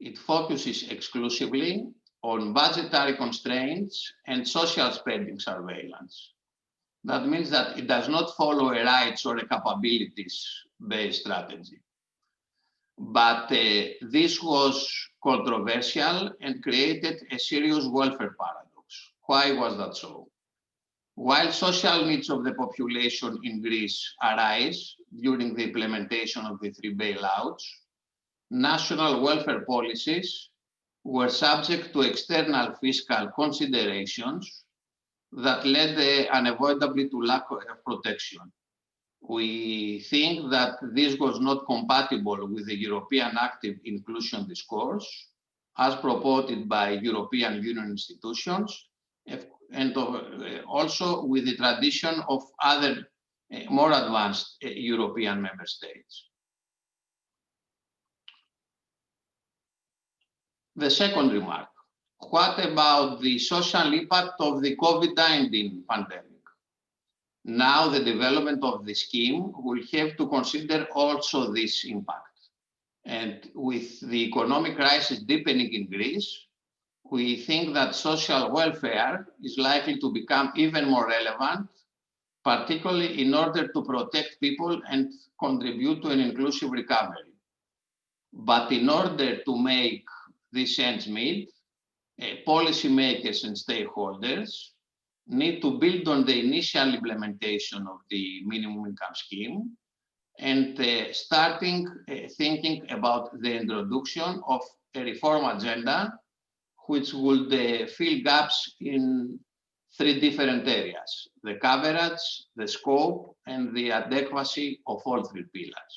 It focuses exclusively on budgetary constraints and social spending surveillance. That means that it does not follow a rights or a capabilities-based strategy. But this was controversial and created a serious welfare paradox. Why was that so? While social needs of the population in Greece arise during the implementation of the 3 bailouts, national welfare policies were subject to external fiscal considerations that led unavoidably to lack of protection. We think that this was not compatible with the European active inclusion discourse as promoted by European Union institutions and also with the tradition of other more advanced European member states. The second remark, what about the social impact of the COVID-19 pandemic? Now the development of the scheme will have to consider also this impact. And with the economic crisis deepening in Greece, we think that social welfare is likely to become even more relevant, particularly in order to protect people and contribute to an inclusive recovery. But in order to make this ends meet, policymakers and stakeholders need to build on the initial implementation of the minimum income scheme and starting thinking about the introduction of a reform agenda which would fill gaps in 3 different areas: the coverage, the scope, and the adequacy of all 3 pillars.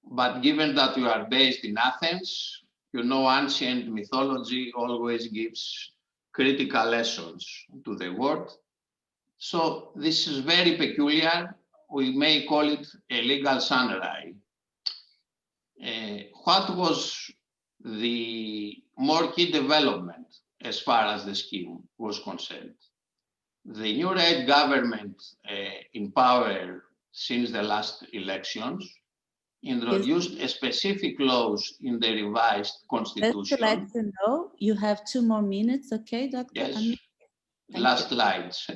But given that you are based in Athens, you know ancient mythology always gives critical lessons to the world. So this is very peculiar. We may call it a legal samurai. What was the more key development as far as the scheme was concerned? The new right government in power since the last elections introduced a specific clause in the revised constitution. Just to let you know, you have 2 more minutes, okay, Dr. Yes, Thank last you. slides,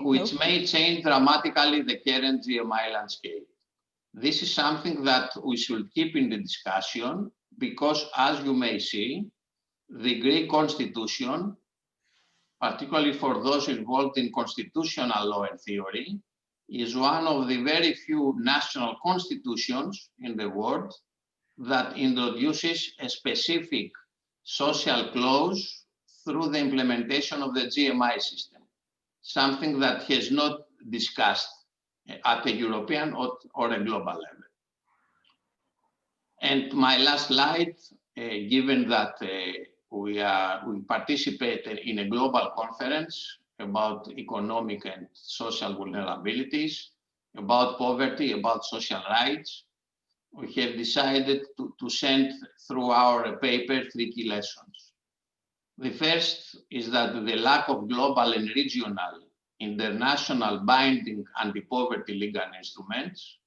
which may change dramatically the current GMI landscape. This is something that we should keep in the discussion because, as you may see, the Greek constitution, particularly for those involved in constitutional law and theory, is one of the very few national constitutions in the world that introduces a specific social clause through the implementation of the GMI system, something that has not discussed at a European or a global level. And my last slide, given that we participated in a global conference about economic and social vulnerabilities, about poverty, about social rights, we have decided to send through our paper 3 key lessons. The first is that the lack of global and regional international binding anti-poverty legal instruments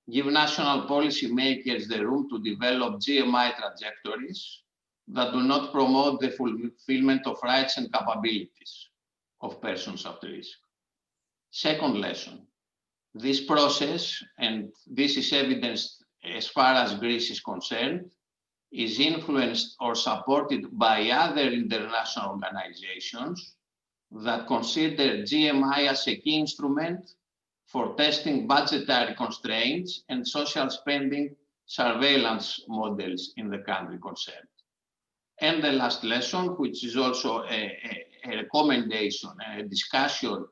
give national policy makers the room to develop GMI trajectories that do not promote the fulfillment of rights and capabilities of persons at risk. Second lesson, this process, and this is evidenced as far as Greece is concerned, is influenced or supported by other international organizations that consider GMI as a key instrument for testing budgetary constraints and social spending surveillance models in the country concerned. And the last lesson, which is also a recommendation, a discussion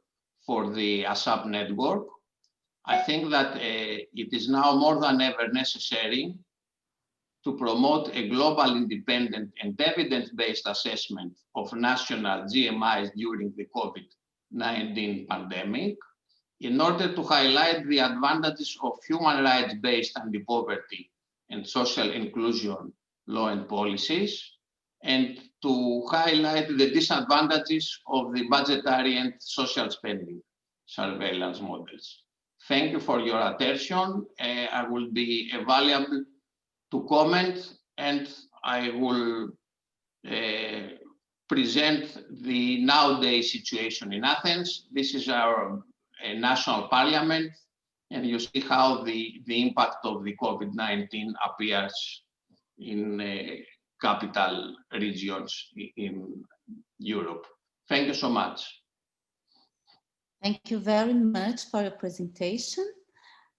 for the ASAP network, I think that it is now more than ever necessary to promote a global, independent and evidence-based assessment of national GMIs during the COVID-19 pandemic in order to highlight the advantages of human rights-based anti-poverty and social inclusion law and policies, and to highlight the disadvantages of the budgetary and social spending surveillance models. Thank you for your attention. I will be available to comment, and I will present the nowadays situation in Athens. This is our national parliament, and you see how the impact of the COVID-19 appears in capital regions in Europe. Thank you so much. Thank you very much for your presentation.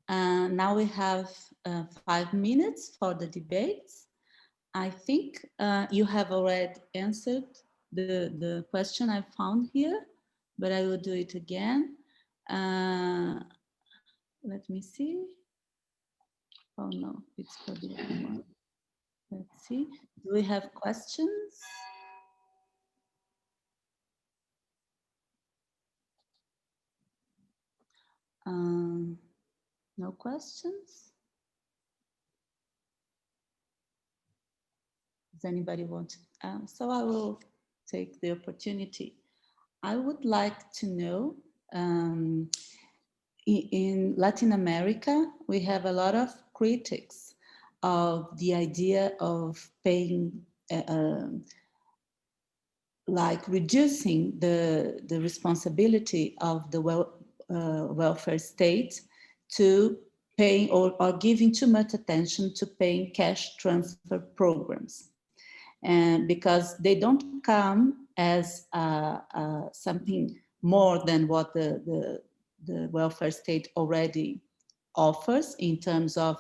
Now we have 5 minutes for the debates. I think you have already answered the question I found here, but I will do it again. Let me see. Oh no, it's for the other one. Let's see. Do we have questions? No questions? Does anybody want to? So I will take the opportunity. I would like to know, in Latin America, we have a lot of critics of the idea of paying, like reducing the responsibility of the welfare state to paying or giving too much attention to paying cash transfer programs. And because they don't come as something more than what the welfare state already offers in terms of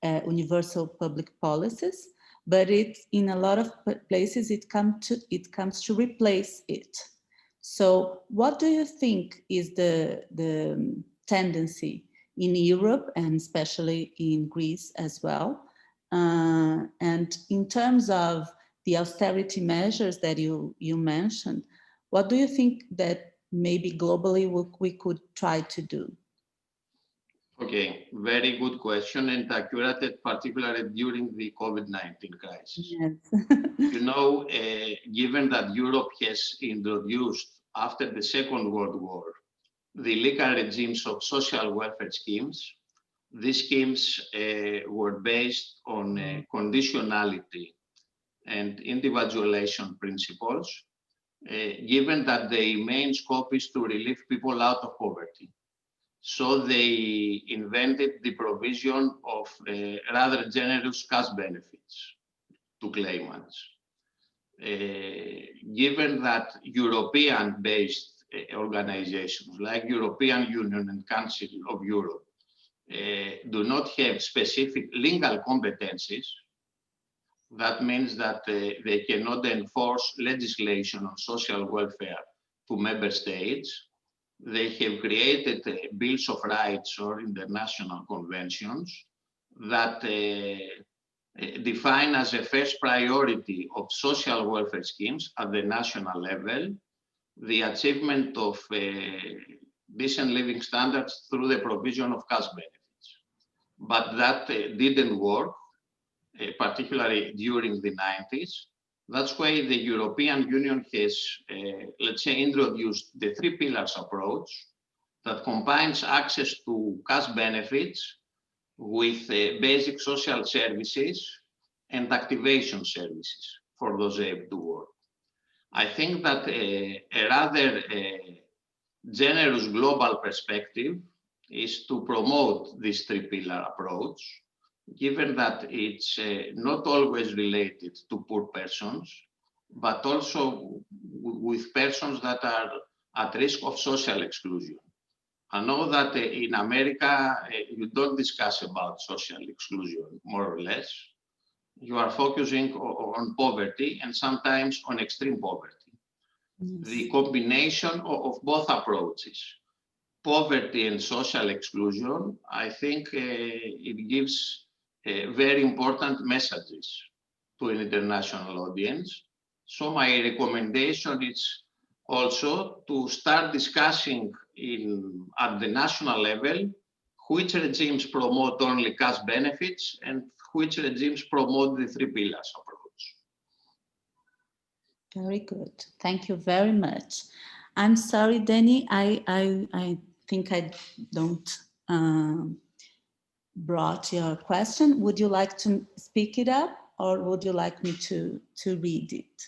universal public policies, but in a lot of places it comes to replace it. So what do you think is the tendency in Europe and especially in Greece as well? And in terms of the austerity measures that you mentioned, what do you think that maybe globally we could try to do? Okay, very good question and accurate, particularly during the COVID-19 crisis. Yes. You know, given that Europe has introduced after the Second World War the legal regimes of social welfare schemes, these schemes were based on conditionality and individualization principles, given that the main scope is to relieve people out of poverty. So they invented the provision of rather generous cash benefits to claimants. Given that European-based organizations like European Union and Council of Europe do not have specific legal competencies, that means that they cannot enforce legislation on social welfare to member states. They have created bills of rights or international conventions that define as a first priority of social welfare schemes at the national level the achievement of decent living standards through the provision of cash benefits. But that didn't work, particularly during the 90s. That's why the European Union has, let's say, introduced the 3 pillars approach that combines access to cash benefits with basic social services and activation services for those able to work. I think that a rather generous global perspective is to promote this 3 pillar approach, given that it's not always related to poor persons, but also with persons that are at risk of social exclusion. I know that in America, you don't discuss about social exclusion, more or less. You are focusing on poverty and sometimes on extreme poverty. Yes. The combination of both approaches, poverty and social exclusion, I think it gives very important messages to an international audience. So my recommendation is also to start discussing at the national level which regimes promote only cash benefits and which regimes promote the 3 pillars approach. Very good. Thank you very much. I'm sorry, Danny, I think I don't brought your question. Would you like to speak it up or would you like me to read it?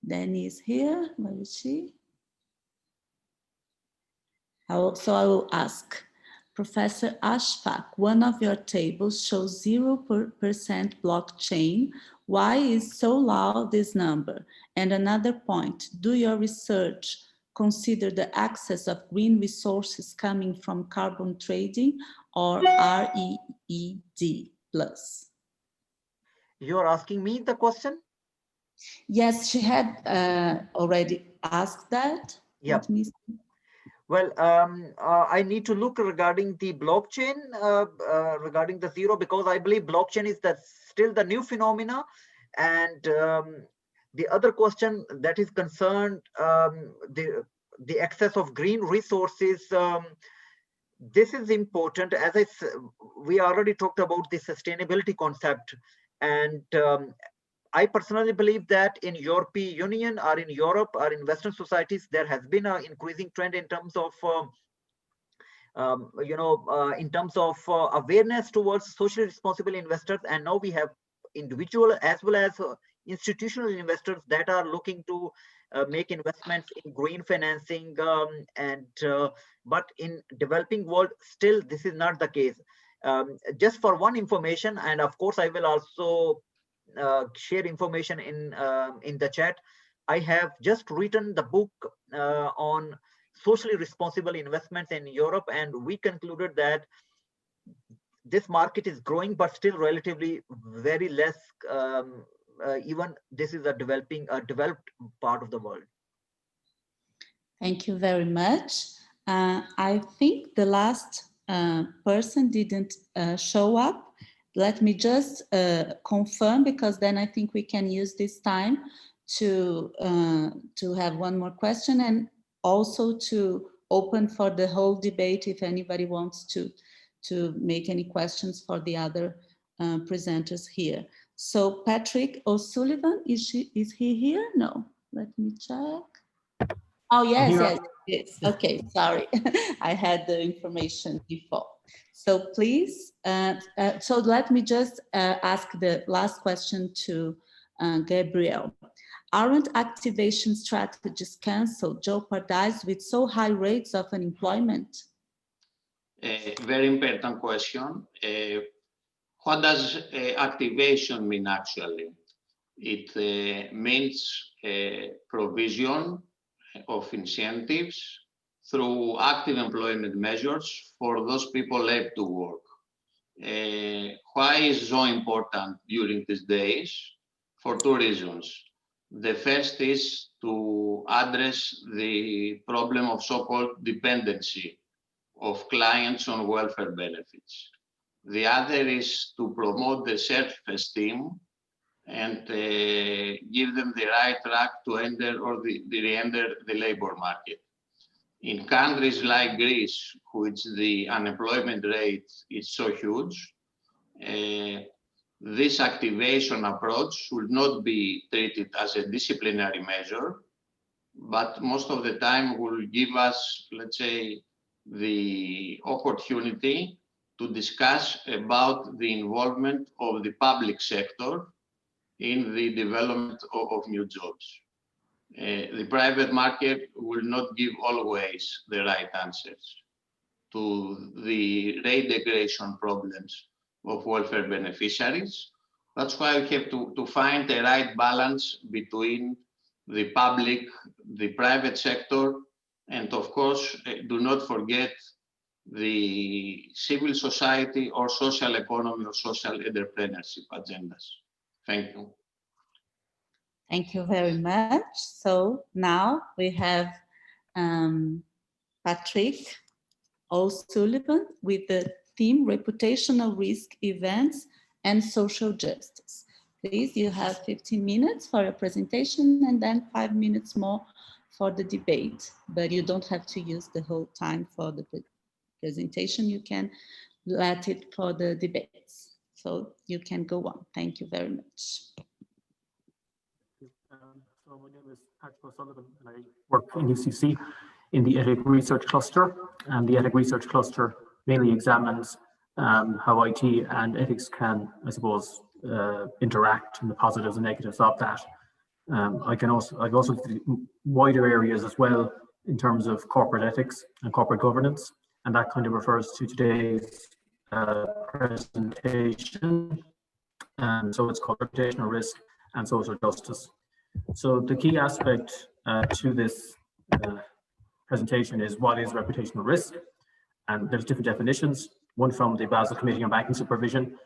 Danny is here. Where is she? So I will ask. Professor Ashfaq, one of your tables shows 0% blockchain. Why is so low this number? And another point, do your research consider the access of green resources coming from carbon trading or REED plus? You're asking me the question? Yes, she had already asked that. Yeah. Let me see. Well, I need to look regarding the blockchain, regarding the zero, because I believe blockchain is still the new phenomena. And the other question that is concerned, the access of green resources, this is important. As we already talked about the sustainability concept, and I personally believe that in European Union or in Europe or in Western societies, there has been an increasing trend in terms of, in terms of awareness towards socially responsible investors. And now we have individual as well as institutional investors that are looking to make investments in green financing. But in developing world, still this is not the case. Just for one information, and of course I will also share information in the chat. I have just written the book on socially responsible investments in Europe, and we concluded that this market is growing, but still relatively very less. Even this is a developed part of the world. Thank you very much. I think the last person didn't show up. Let me just confirm, because then I think we can use this time to have one more question, and also to open for the whole debate if anybody wants to make any questions for the other presenters here. So Patrick O'Sullivan, is he here? No, let me check. Oh, yes. Okay, sorry. I had the information before. So please, so let me just ask the last question to Gabriel. Aren't activation strategies cancelled, jeopardized with so high rates of unemployment? Very important question. What does activation mean actually? It means provision of incentives through active employment measures for those people able to work. Why is so important during these days? For two reasons. The first is to address the problem of so-called dependency of clients on welfare benefits. The other is to promote the self-esteem and give them the right track to enter or re-enter the labor market. In countries like Greece, which the unemployment rate is so huge, this activation approach should not be treated as a disciplinary measure, but most of the time will give us, let's say, the opportunity to discuss about the involvement of the public sector in the development of new jobs. The private market will not give always the right answers to the reintegration problems of welfare beneficiaries. That's why we have to find the right balance between the public, the private sector, and of course, do not forget the civil society or social economy or social entrepreneurship agendas. Thank you. Thank you very much. So now we have Patrick O'Sullivan with the theme Reputational Risk Events and Social Justice. Please, you have 15 minutes for a presentation and then 5 minutes more for the debate, but you don't have to use the whole time for the presentation. You can let it for the debates. So you can go on. Thank you very much. So my name is Patrick O'Sullivan and I work in UCC in the Epoch Research Cluster, and the Epoch Research Cluster mainly examines how IT and ethics can, I suppose, interact and the positives and negatives of that. I've also looked at wider areas as well in terms of corporate ethics and corporate governance. and that kind of refers to today's presentation. So it's called reputational risk and social justice. So the key aspect to this presentation is what is reputational risk, and there's different definitions. One from the Basel Committee on Banking Supervision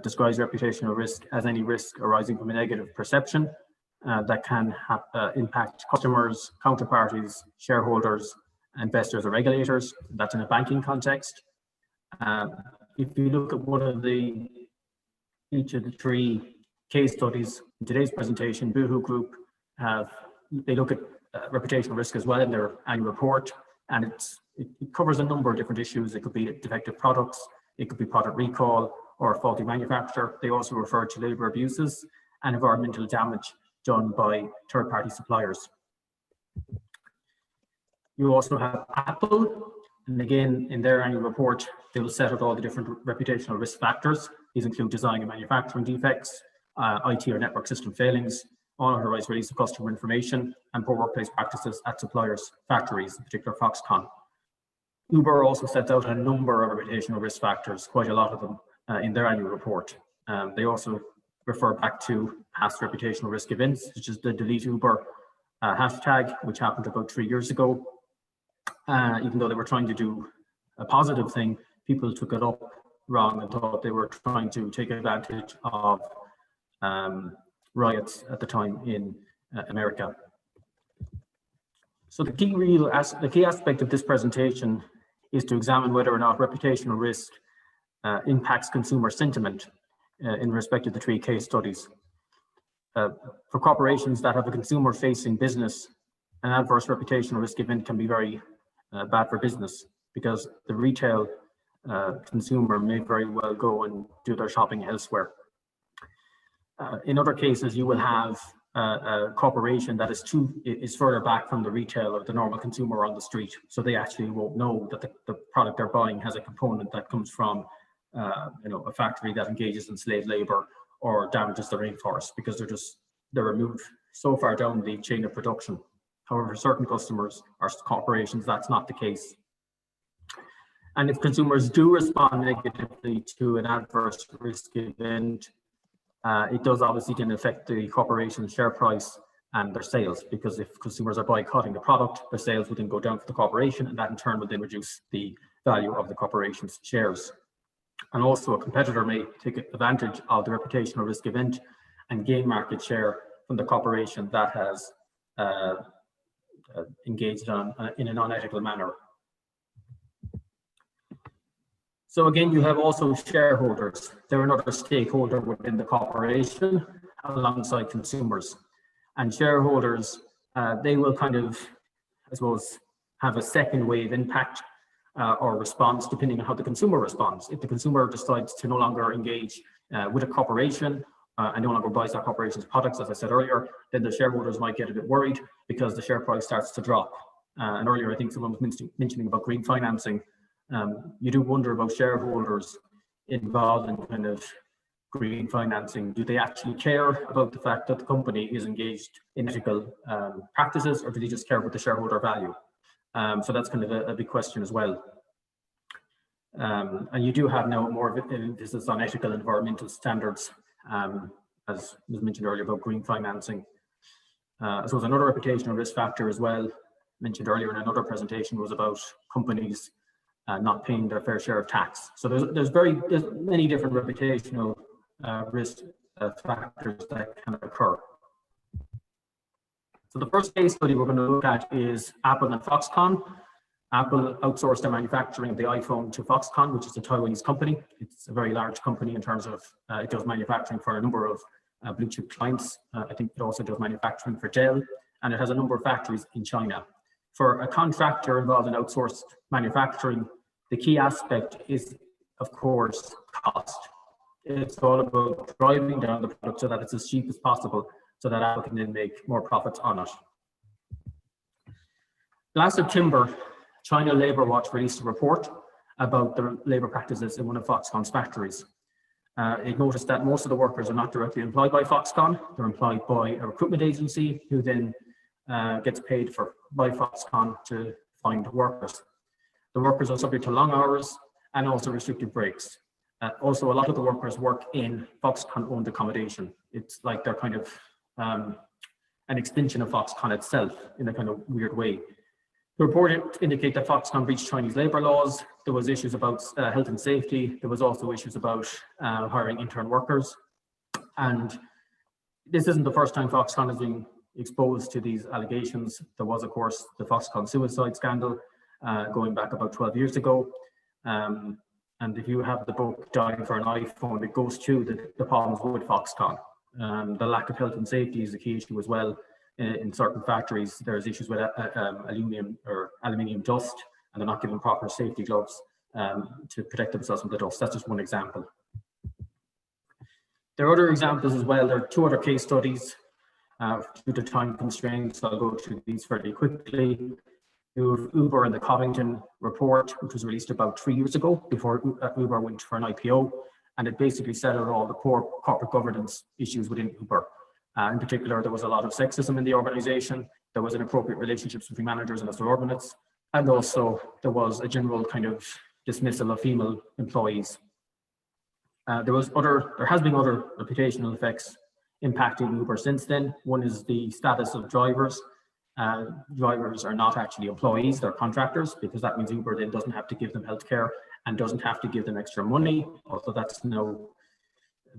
describes reputational risk as any risk arising from a negative perception that can impact customers, counterparties, shareholders, investors, or regulators. That's in a banking context. If you look at each of the three case studies in today's presentation, Boohoo Group they look at reputational risk as well in their annual report, and it covers a number of different issues. It could be defective products, it could be product recall or faulty manufacture. They also refer to labor abuses and environmental damage done by third-party suppliers. You also have Apple, and again, in their annual report, they will set out all the different reputational risk factors. These include design and manufacturing defects, IT or network system failings, unauthorized release of customer information, and poor workplace practices at suppliers' factories, in particular Foxconn. Uber also sets out a number of reputational risk factors, quite a lot of them, in their annual report. They also refer back to past reputational risk events, such as the Delete Uber hashtag, which happened about 3 years ago. Even though they were trying to do a positive thing, people took it up wrong and thought they were trying to take advantage of riots at the time in America. So the key aspect of this presentation is to examine whether or not reputational risk impacts consumer sentiment in respect of the three case studies. For corporations that have a consumer-facing business, an adverse reputational risk event can be very bad for business, because the retail consumer may very well go and do their shopping elsewhere. In other cases, you will have a corporation that is further back from the retail or the normal consumer on the street, so they actually won't know that the product they're buying has a component that comes from a factory that engages in slave labor or damages the rainforest, because they're removed so far down the chain of production. However, for certain customers or corporations, that's not the case. And if consumers do respond negatively to an adverse risk event, it does obviously then affect the corporation's share price and their sales, because if consumers are boycotting the product, their sales would then go down for the corporation, and that in turn would then reduce the value of the corporation's shares. And also a competitor may take advantage of the reputational risk event and gain market share from the corporation that has engaged in an unethical manner. So again, you have also shareholders. They're another stakeholder within the corporation alongside consumers. And shareholders, they will kind of, I suppose, have a second wave impact or response depending on how the consumer responds. If the consumer decides to no longer engage with a corporation and no longer buys that corporation's products, as I said earlier, then the shareholders might get a bit worried because the share price starts to drop. And earlier, I think someone was mentioning about green financing. You do wonder about shareholders involved in kind of green financing. Do they actually care about the fact that the company is engaged in ethical practices, or do they just care about the shareholder value? So that's kind of a big question as well. And you do have now more of emphasis on ethical and environmental standards, as was mentioned earlier about green financing. I suppose another reputational risk factor as well, mentioned earlier in another presentation, was about companies not paying their fair share of tax. So there's many different reputational risk factors that can occur. So the first case study we're going to look at is Apple and Foxconn. Apple outsourced their manufacturing of the iPhone to Foxconn, which is a Taiwanese company. It's a very large company in terms of it does manufacturing for a number of blue chip clients. I think it also does manufacturing for Dell, and it has a number of factories in China. For a contractor involved in outsourced manufacturing, the key aspect is, of course, cost. It's all about driving down the product so that it's as cheap as possible, so that Apple can then make more profits on it. Last September, China Labour Watch released a report about the labour practices in one of Foxconn's factories. It noticed that most of the workers are not directly employed by Foxconn. They're employed by a recruitment agency who then gets paid by Foxconn to find workers. The workers are subject to long hours and also restricted breaks. Also, a lot of the workers work in Foxconn-owned accommodation. It's like they're kind of an extension of Foxconn itself in a kind of weird way. The report indicate that Foxconn breached Chinese labour laws. There was issues about health and safety. There was also issues about hiring intern workers. And this isn't the first time Foxconn has been exposed to these allegations. There was, of course, the Foxconn suicide scandal going back about 12 years ago. And if you have the book Dying for an iPhone, it goes through the problems with Foxconn. The lack of health and safety is a key issue as well. In certain factories, there's issues with aluminium dust, and they're not given proper safety gloves to protect themselves from the dust. That's just one example. There are other examples as well. There are 2 other case studies. Due to time constraints, I'll go through these fairly quickly. You have Uber and the Covington report, which was released about 3 years ago before Uber went for an IPO, and it basically set out all the poor corporate governance issues within Uber. In particular, there was a lot of sexism in the organization. There was inappropriate relationships between managers and their subordinates, and also there was a general kind of dismissal of female employees. There has been other reputational effects impacting Uber since then. One is the status of drivers. Drivers are not actually employees, they're contractors, because that means Uber then doesn't have to give them healthcare and doesn't have to give them extra money. Also, that's now,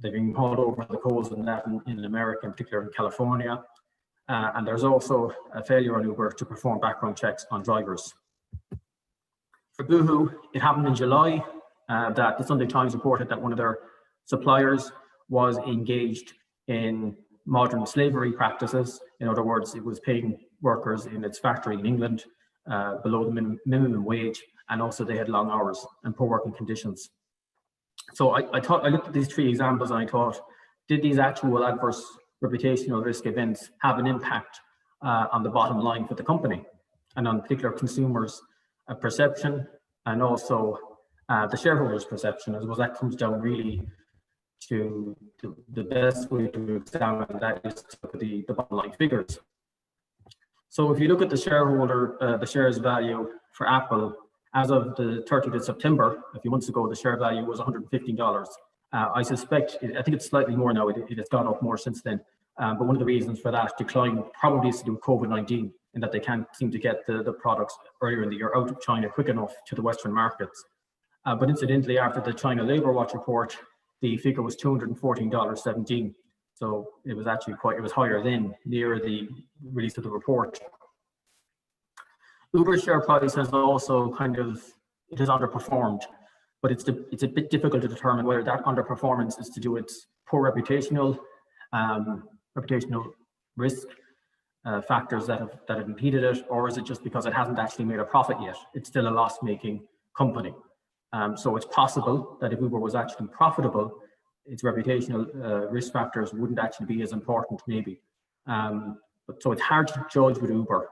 they've been hauled over the coals in that in America, in particular in California. And there's also a failure on Uber to perform background checks on drivers. For Boohoo, it happened in July that the Sunday Times reported that one of their suppliers was engaged in modern slavery practices. In other words, it was paying workers in its factory in England below the minimum wage, and also they had long hours and poor working conditions. So I looked at these 3 examples and I thought, did these actual adverse reputational risk events have an impact on the bottom line for the company and on particular consumers' perception, and also the shareholders' perception? I suppose that comes down really to the best way to examine that is to look at the bottom line figures. So if you look at the the shares value for Apple, as of the 30th of September, a few months ago, the share value was $115. I suspect, I think it's slightly more now, it has gone up more since then. But one of the reasons for that decline probably is to do with COVID-19, in that they can't seem to get the products earlier in the year out of China quick enough to the Western markets. But incidentally, after the China Labour Watch report, the figure was $214.17. So it was actually it was higher then, near the release of the report. Uber's share price has also it has underperformed, but it's a bit difficult to determine whether that underperformance is to do with poor reputational risk factors that have impeded it, or is it just because it hasn't actually made a profit yet? It's still a loss-making company. So it's possible that if Uber was actually profitable, its reputational risk factors wouldn't actually be as important, maybe. But so it's hard to judge with Uber.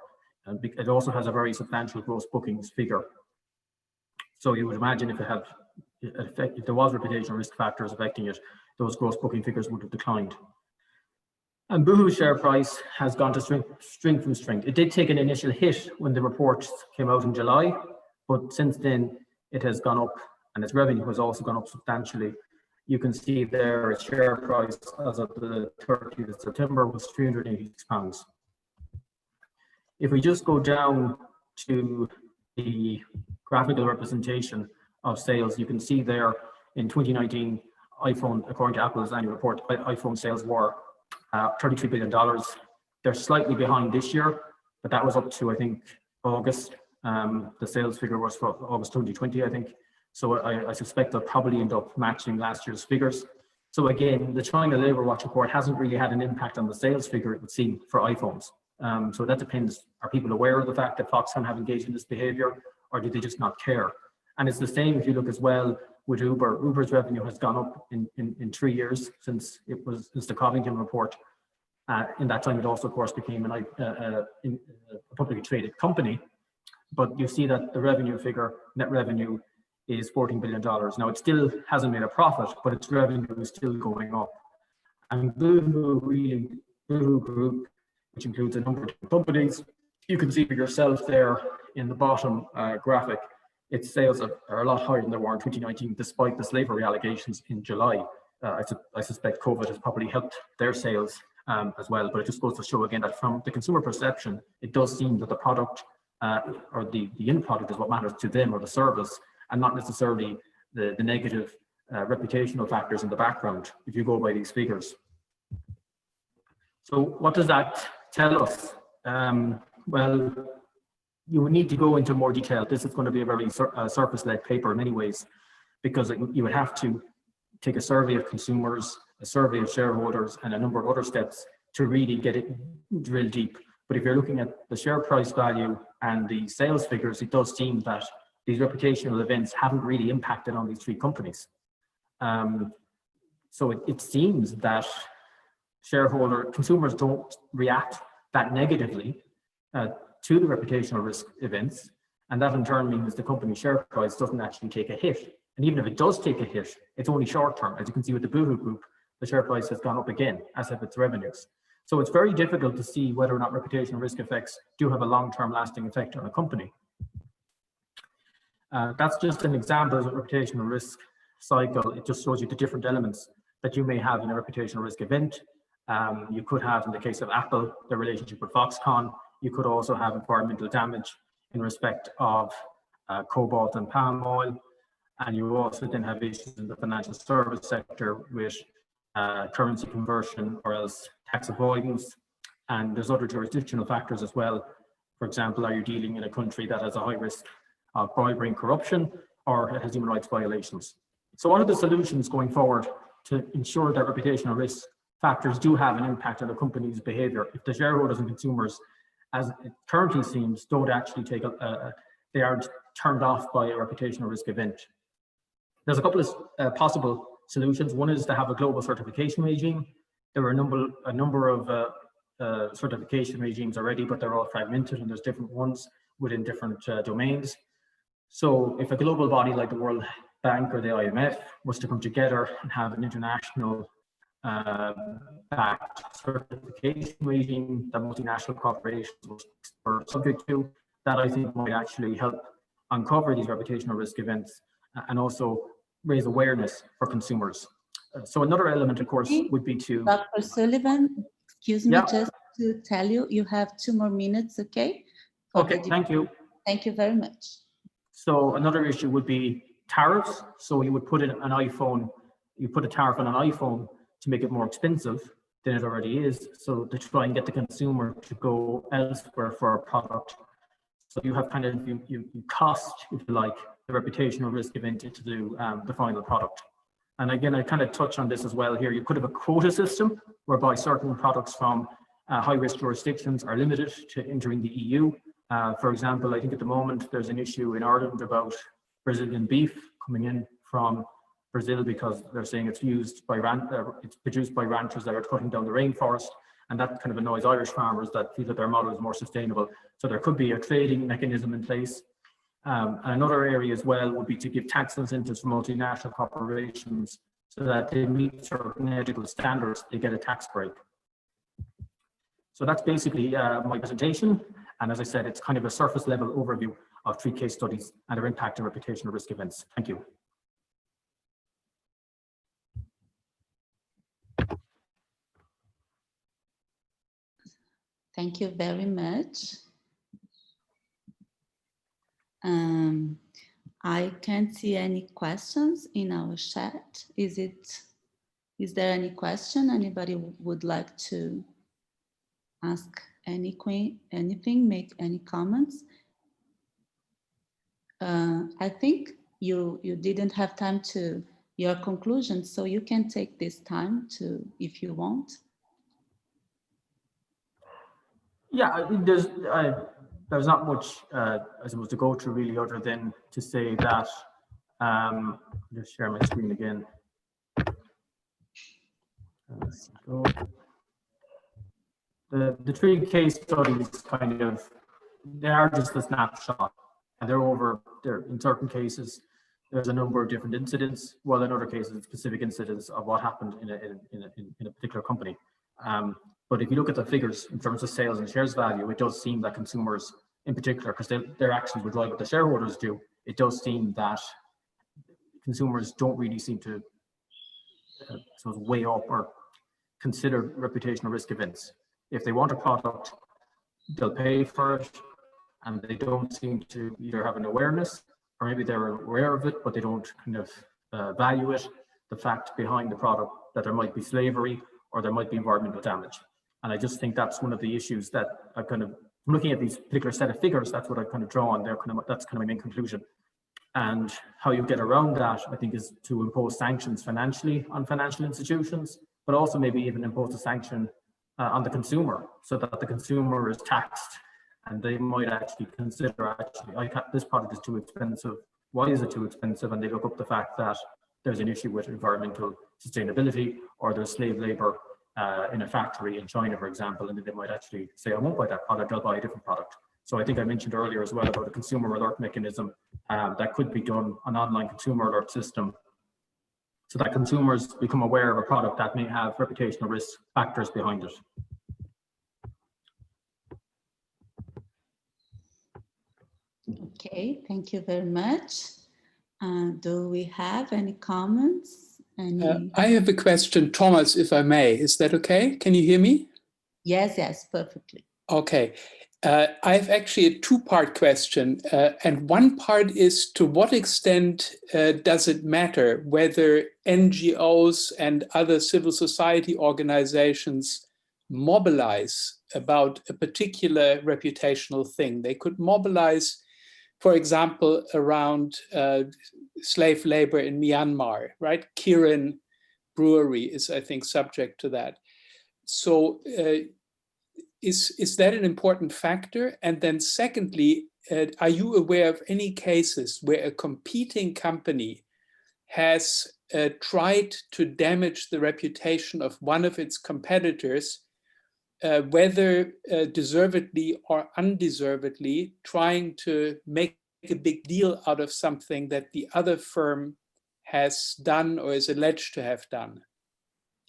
It also has a very substantial gross bookings figure. So you would imagine if there was reputational risk factors affecting it, those gross booking figures would have declined. And Boohoo's share price has gone to strength from strength. It did take an initial hit when the report came out in July, but since then it has gone up, and its revenue has also gone up substantially. You can see there its share price as of the 30th of September was £386. If we just go down to the graphical representation of sales, you can see there in 2019, iPhone, according to Apple's annual report, iPhone sales were $33 billion. They're slightly behind this year, but that was up to, I think, August. The sales figure was for August 2020, I think. So I suspect they'll probably end up matching last year's figures. So again, the China Labour Watch report hasn't really had an impact on the sales figure, it would seem, for iPhones. So that depends. Are people aware of the fact that Foxconn have engaged in this behavior, or do they just not care? And it's the same if you look as well with Uber. Uber's revenue has gone up in 3 years since the Covington report. In that time, it also, of course, became a publicly traded company. But you see that the revenue figure, net revenue, is $14 billion. Now, it still hasn't made a profit, but its revenue is still going up. And Boohoo Group, which includes a number of companies, you can see for yourself there in the bottom graphic, its sales are a lot higher than they were in 2019, despite the slavery allegations in July. I suspect COVID has probably helped their sales as well, but it just goes to show again that from the consumer perception, it does seem that the product or the end product is what matters to them, or the service, and not necessarily the negative reputational factors in the background, if you go by these figures. So what does that tell us? Well, you would need to go into more detail. This is going to be a very surface-led paper in many ways, because you would have to take a survey of consumers, a survey of shareholders, and a number of other steps to really get it drill deep. But if you're looking at the share price value and the sales figures, it does seem that these reputational events haven't really impacted on these three companies. So it seems that consumers don't react that negatively to the reputational risk events, and that in turn means the company share price doesn't actually take a hit. And even if it does take a hit, it's only short term. As you can see with the Boohoo Group, the share price has gone up again, as have its revenues. So it's very difficult to see whether or not reputational risk effects do have a long-term lasting effect on a company. That's just an example of a reputational risk cycle. It just shows you the different elements that you may have in a reputational risk event. You could have, in the case of Apple, the relationship with Foxconn. You could also have environmental damage in respect of cobalt and palm oil. And you also then have issues in the financial service sector with currency conversion or else tax avoidance. And there's other jurisdictional factors as well. For example, are you dealing in a country that has a high risk of bribery and corruption, or it has human rights violations? So what are the solutions going forward to ensure that reputational risk factors do have an impact on the company's behavior if the shareholders and consumers, as it currently seems, don't actually they aren't turned off by a reputational risk event? There's a couple of possible solutions. One is to have a global certification regime. There are a number of certification regimes already, but they're all fragmented, and there's different ones within different domains. So if a global body like the World Bank or the IMF was to come together and have an international backed certification regime that multinational corporations were subject to, that I think might actually help uncover these reputational risk events and also raise awareness for consumers. So another element, of course, would be to... Dr. Sullivan, excuse me, just to tell you, you have 2 more minutes, okay? Okay, thank you. Thank you very much. So another issue would be tariffs. So you would put in an iPhone, you put a tariff on an iPhone to make it more expensive than it already is, so to try and get the consumer to go elsewhere for a product. So you have kind of, you cost, if you like, the reputational risk event into the final product. And again, I kind of touch on this as well here. You could have a quota system whereby certain products from high-risk jurisdictions are limited to entering the EU. For example, I think at the moment there's an issue in Ireland about Brazilian beef coming in from Brazil because they're saying it's used by it's produced by ranchers that are cutting down the rainforest, and that kind of annoys Irish farmers that feel that their model is more sustainable. So there could be a trading mechanism in place. Another area as well would be to give tax incentives for multinational corporations so that they meet certain ethical standards, they get a tax break. So that's basically my presentation. And as I said, it's kind of a surface level overview of 3 case studies and their impact on reputational risk events. Thank you. Thank you very much. I can't see any questions in our chat. Is there any question? Anybody would like to ask anything, make any comments? I think you didn't have time to your conclusion, so you can take this time to, if you want. Yeah, there's not much, I suppose, to go through really, other than to say that, I'll just share my screen again. Let's go. The 3 case studies kind of, they are just a snapshot, and they're in certain cases, there's a number of different incidents, while in other cases, specific incidents of what happened in a particular company. But if you look at the figures in terms of sales and shares value, it does seem that consumers in particular, because their actions would drive what the shareholders do, it does seem that consumers don't really seem to sort of weigh up or consider reputational risk events. If they want a product, they'll pay for it, and they don't seem to either have an awareness, or maybe they're aware of it, but they don't kind of value it, the fact behind the product that there might be slavery or there might be environmental damage. And I just think that's one of the issues that I've kind of, looking at these particular set of figures, that's what I've kind of drawn there, that's kind of my main conclusion. And how you get around that, I think, is to impose sanctions financially on financial institutions, but also maybe even impose a sanction on the consumer, so that the consumer is taxed, and they might actually consider, this product is too expensive. Why is it too expensive? And they look up the fact that there's an issue with environmental sustainability, or there's slave labor in a factory in China, for example, and then they might actually say, I won't buy that product, I'll buy a different product. So I think I mentioned earlier as well about a consumer alert mechanism that could be done, an online consumer alert system, so that consumers become aware of a product that may have reputational risk factors behind it. Okay, thank you very much. Do we have any comments? I have a question, Thomas, if I may. Is that okay? Can you hear me? Yes, yes, perfectly. Okay. I have actually a two-part question. And one part is, to what extent does it matter whether NGOs and other civil society organizations mobilize about a particular reputational thing? They could mobilize, for example, around slave labor in Myanmar, right? Kirin Brewery is, I think, subject to that. So is that an important factor? And then secondly, are you aware of any cases where a competing company has tried to damage the reputation of one of its competitors, whether deservedly or undeservedly, trying to make a big deal out of something that the other firm has done or is alleged to have done?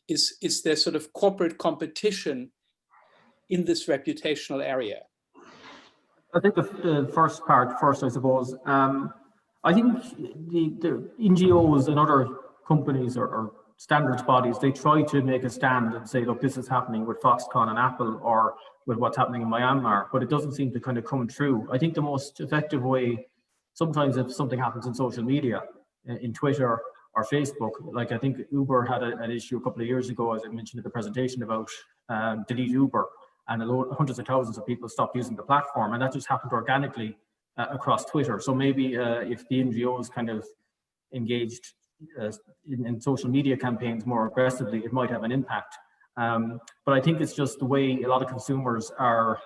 Is there sort of corporate competition in this reputational area? I think the first part first, I suppose. I think the NGOs and other companies or standards bodies, they try to make a stand and say, look, this is happening with Foxconn and Apple, or with what's happening in Myanmar, but it doesn't seem to kind of come true. I think the most effective way, sometimes if something happens in social media, in Twitter or Facebook, like I think Uber had an issue a couple of years ago, as I mentioned in the presentation, about delete Uber, and hundreds of thousands of people stopped using the platform, and that just happened organically across Twitter. So maybe if the NGOs kind of engaged in social media campaigns more aggressively, it might have an impact. But I think it's just the way a lot of consumers are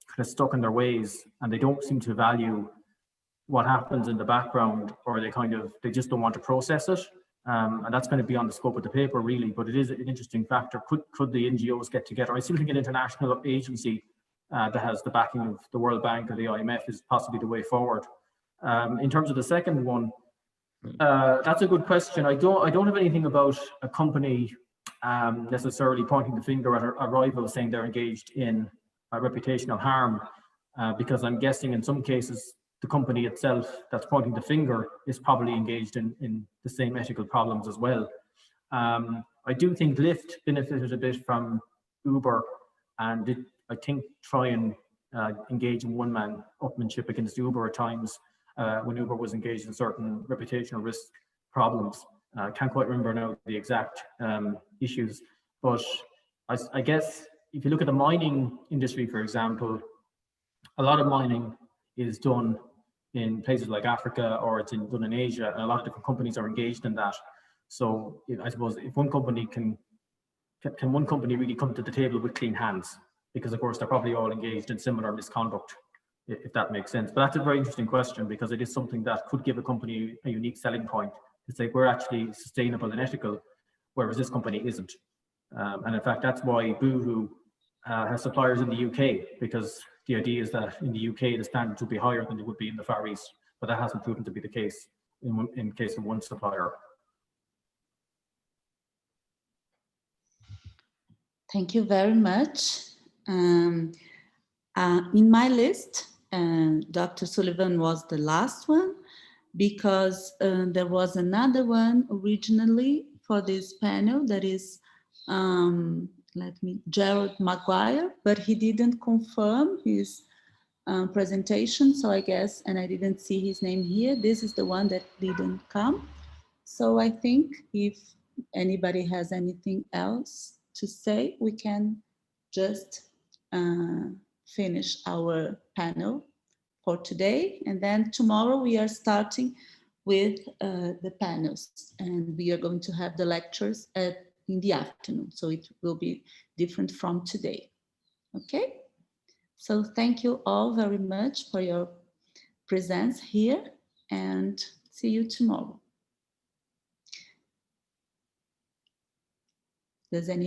kind of stuck in their ways, and they don't seem to value what happens in the background, or they just don't want to process it. And that's going to be on the scope of the paper, really, but it is an interesting factor. Could the NGOs get together? I still think an international agency that has the backing of the World Bank or the IMF is possibly the way forward. In terms of the second one, that's a good question. I don't have anything about a company necessarily pointing the finger at a rival saying they're engaged in reputational harm, because I'm guessing in some cases the company itself that's pointing the finger is probably engaged in the same ethical problems as well. I do think Lyft benefited a bit from Uber, and did, I think, try and engage in one-man upmanship against Uber at times when Uber was engaged in certain reputational risk problems. I can't quite remember now the exact issues, but I guess if you look at the mining industry, for example, a lot of mining is done in places like Africa, or it's done in Asia, and a lot of different companies are engaged in that. So I suppose if one company can one company really come to the table with clean hands? Because of course they're probably all engaged in similar misconduct, if that makes sense. But that's a very interesting question, because it is something that could give a company a unique selling point. It's like, we're actually sustainable and ethical, whereas this company isn't. And in fact, that's why Boohoo has suppliers in the UK, because the idea is that in the UK, the standards would be higher than they would be in the Far East, but that hasn't proven to be the case in case of one supplier. Thank you very much. In my list, Dr. Sullivan was the last one. because there was another one originally for this panel that is, Gerard Maguire, but he didn't confirm his presentation, so I guess, and I didn't see his name here. This is the one that didn't come. So I think if anybody has anything else to say, we can just finish our panel for today. And then tomorrow we are starting with the panels, and we are going to have the lectures in the afternoon. So it will be different from today. Okay? So thank you all very much for your presence here, and see you tomorrow. Does any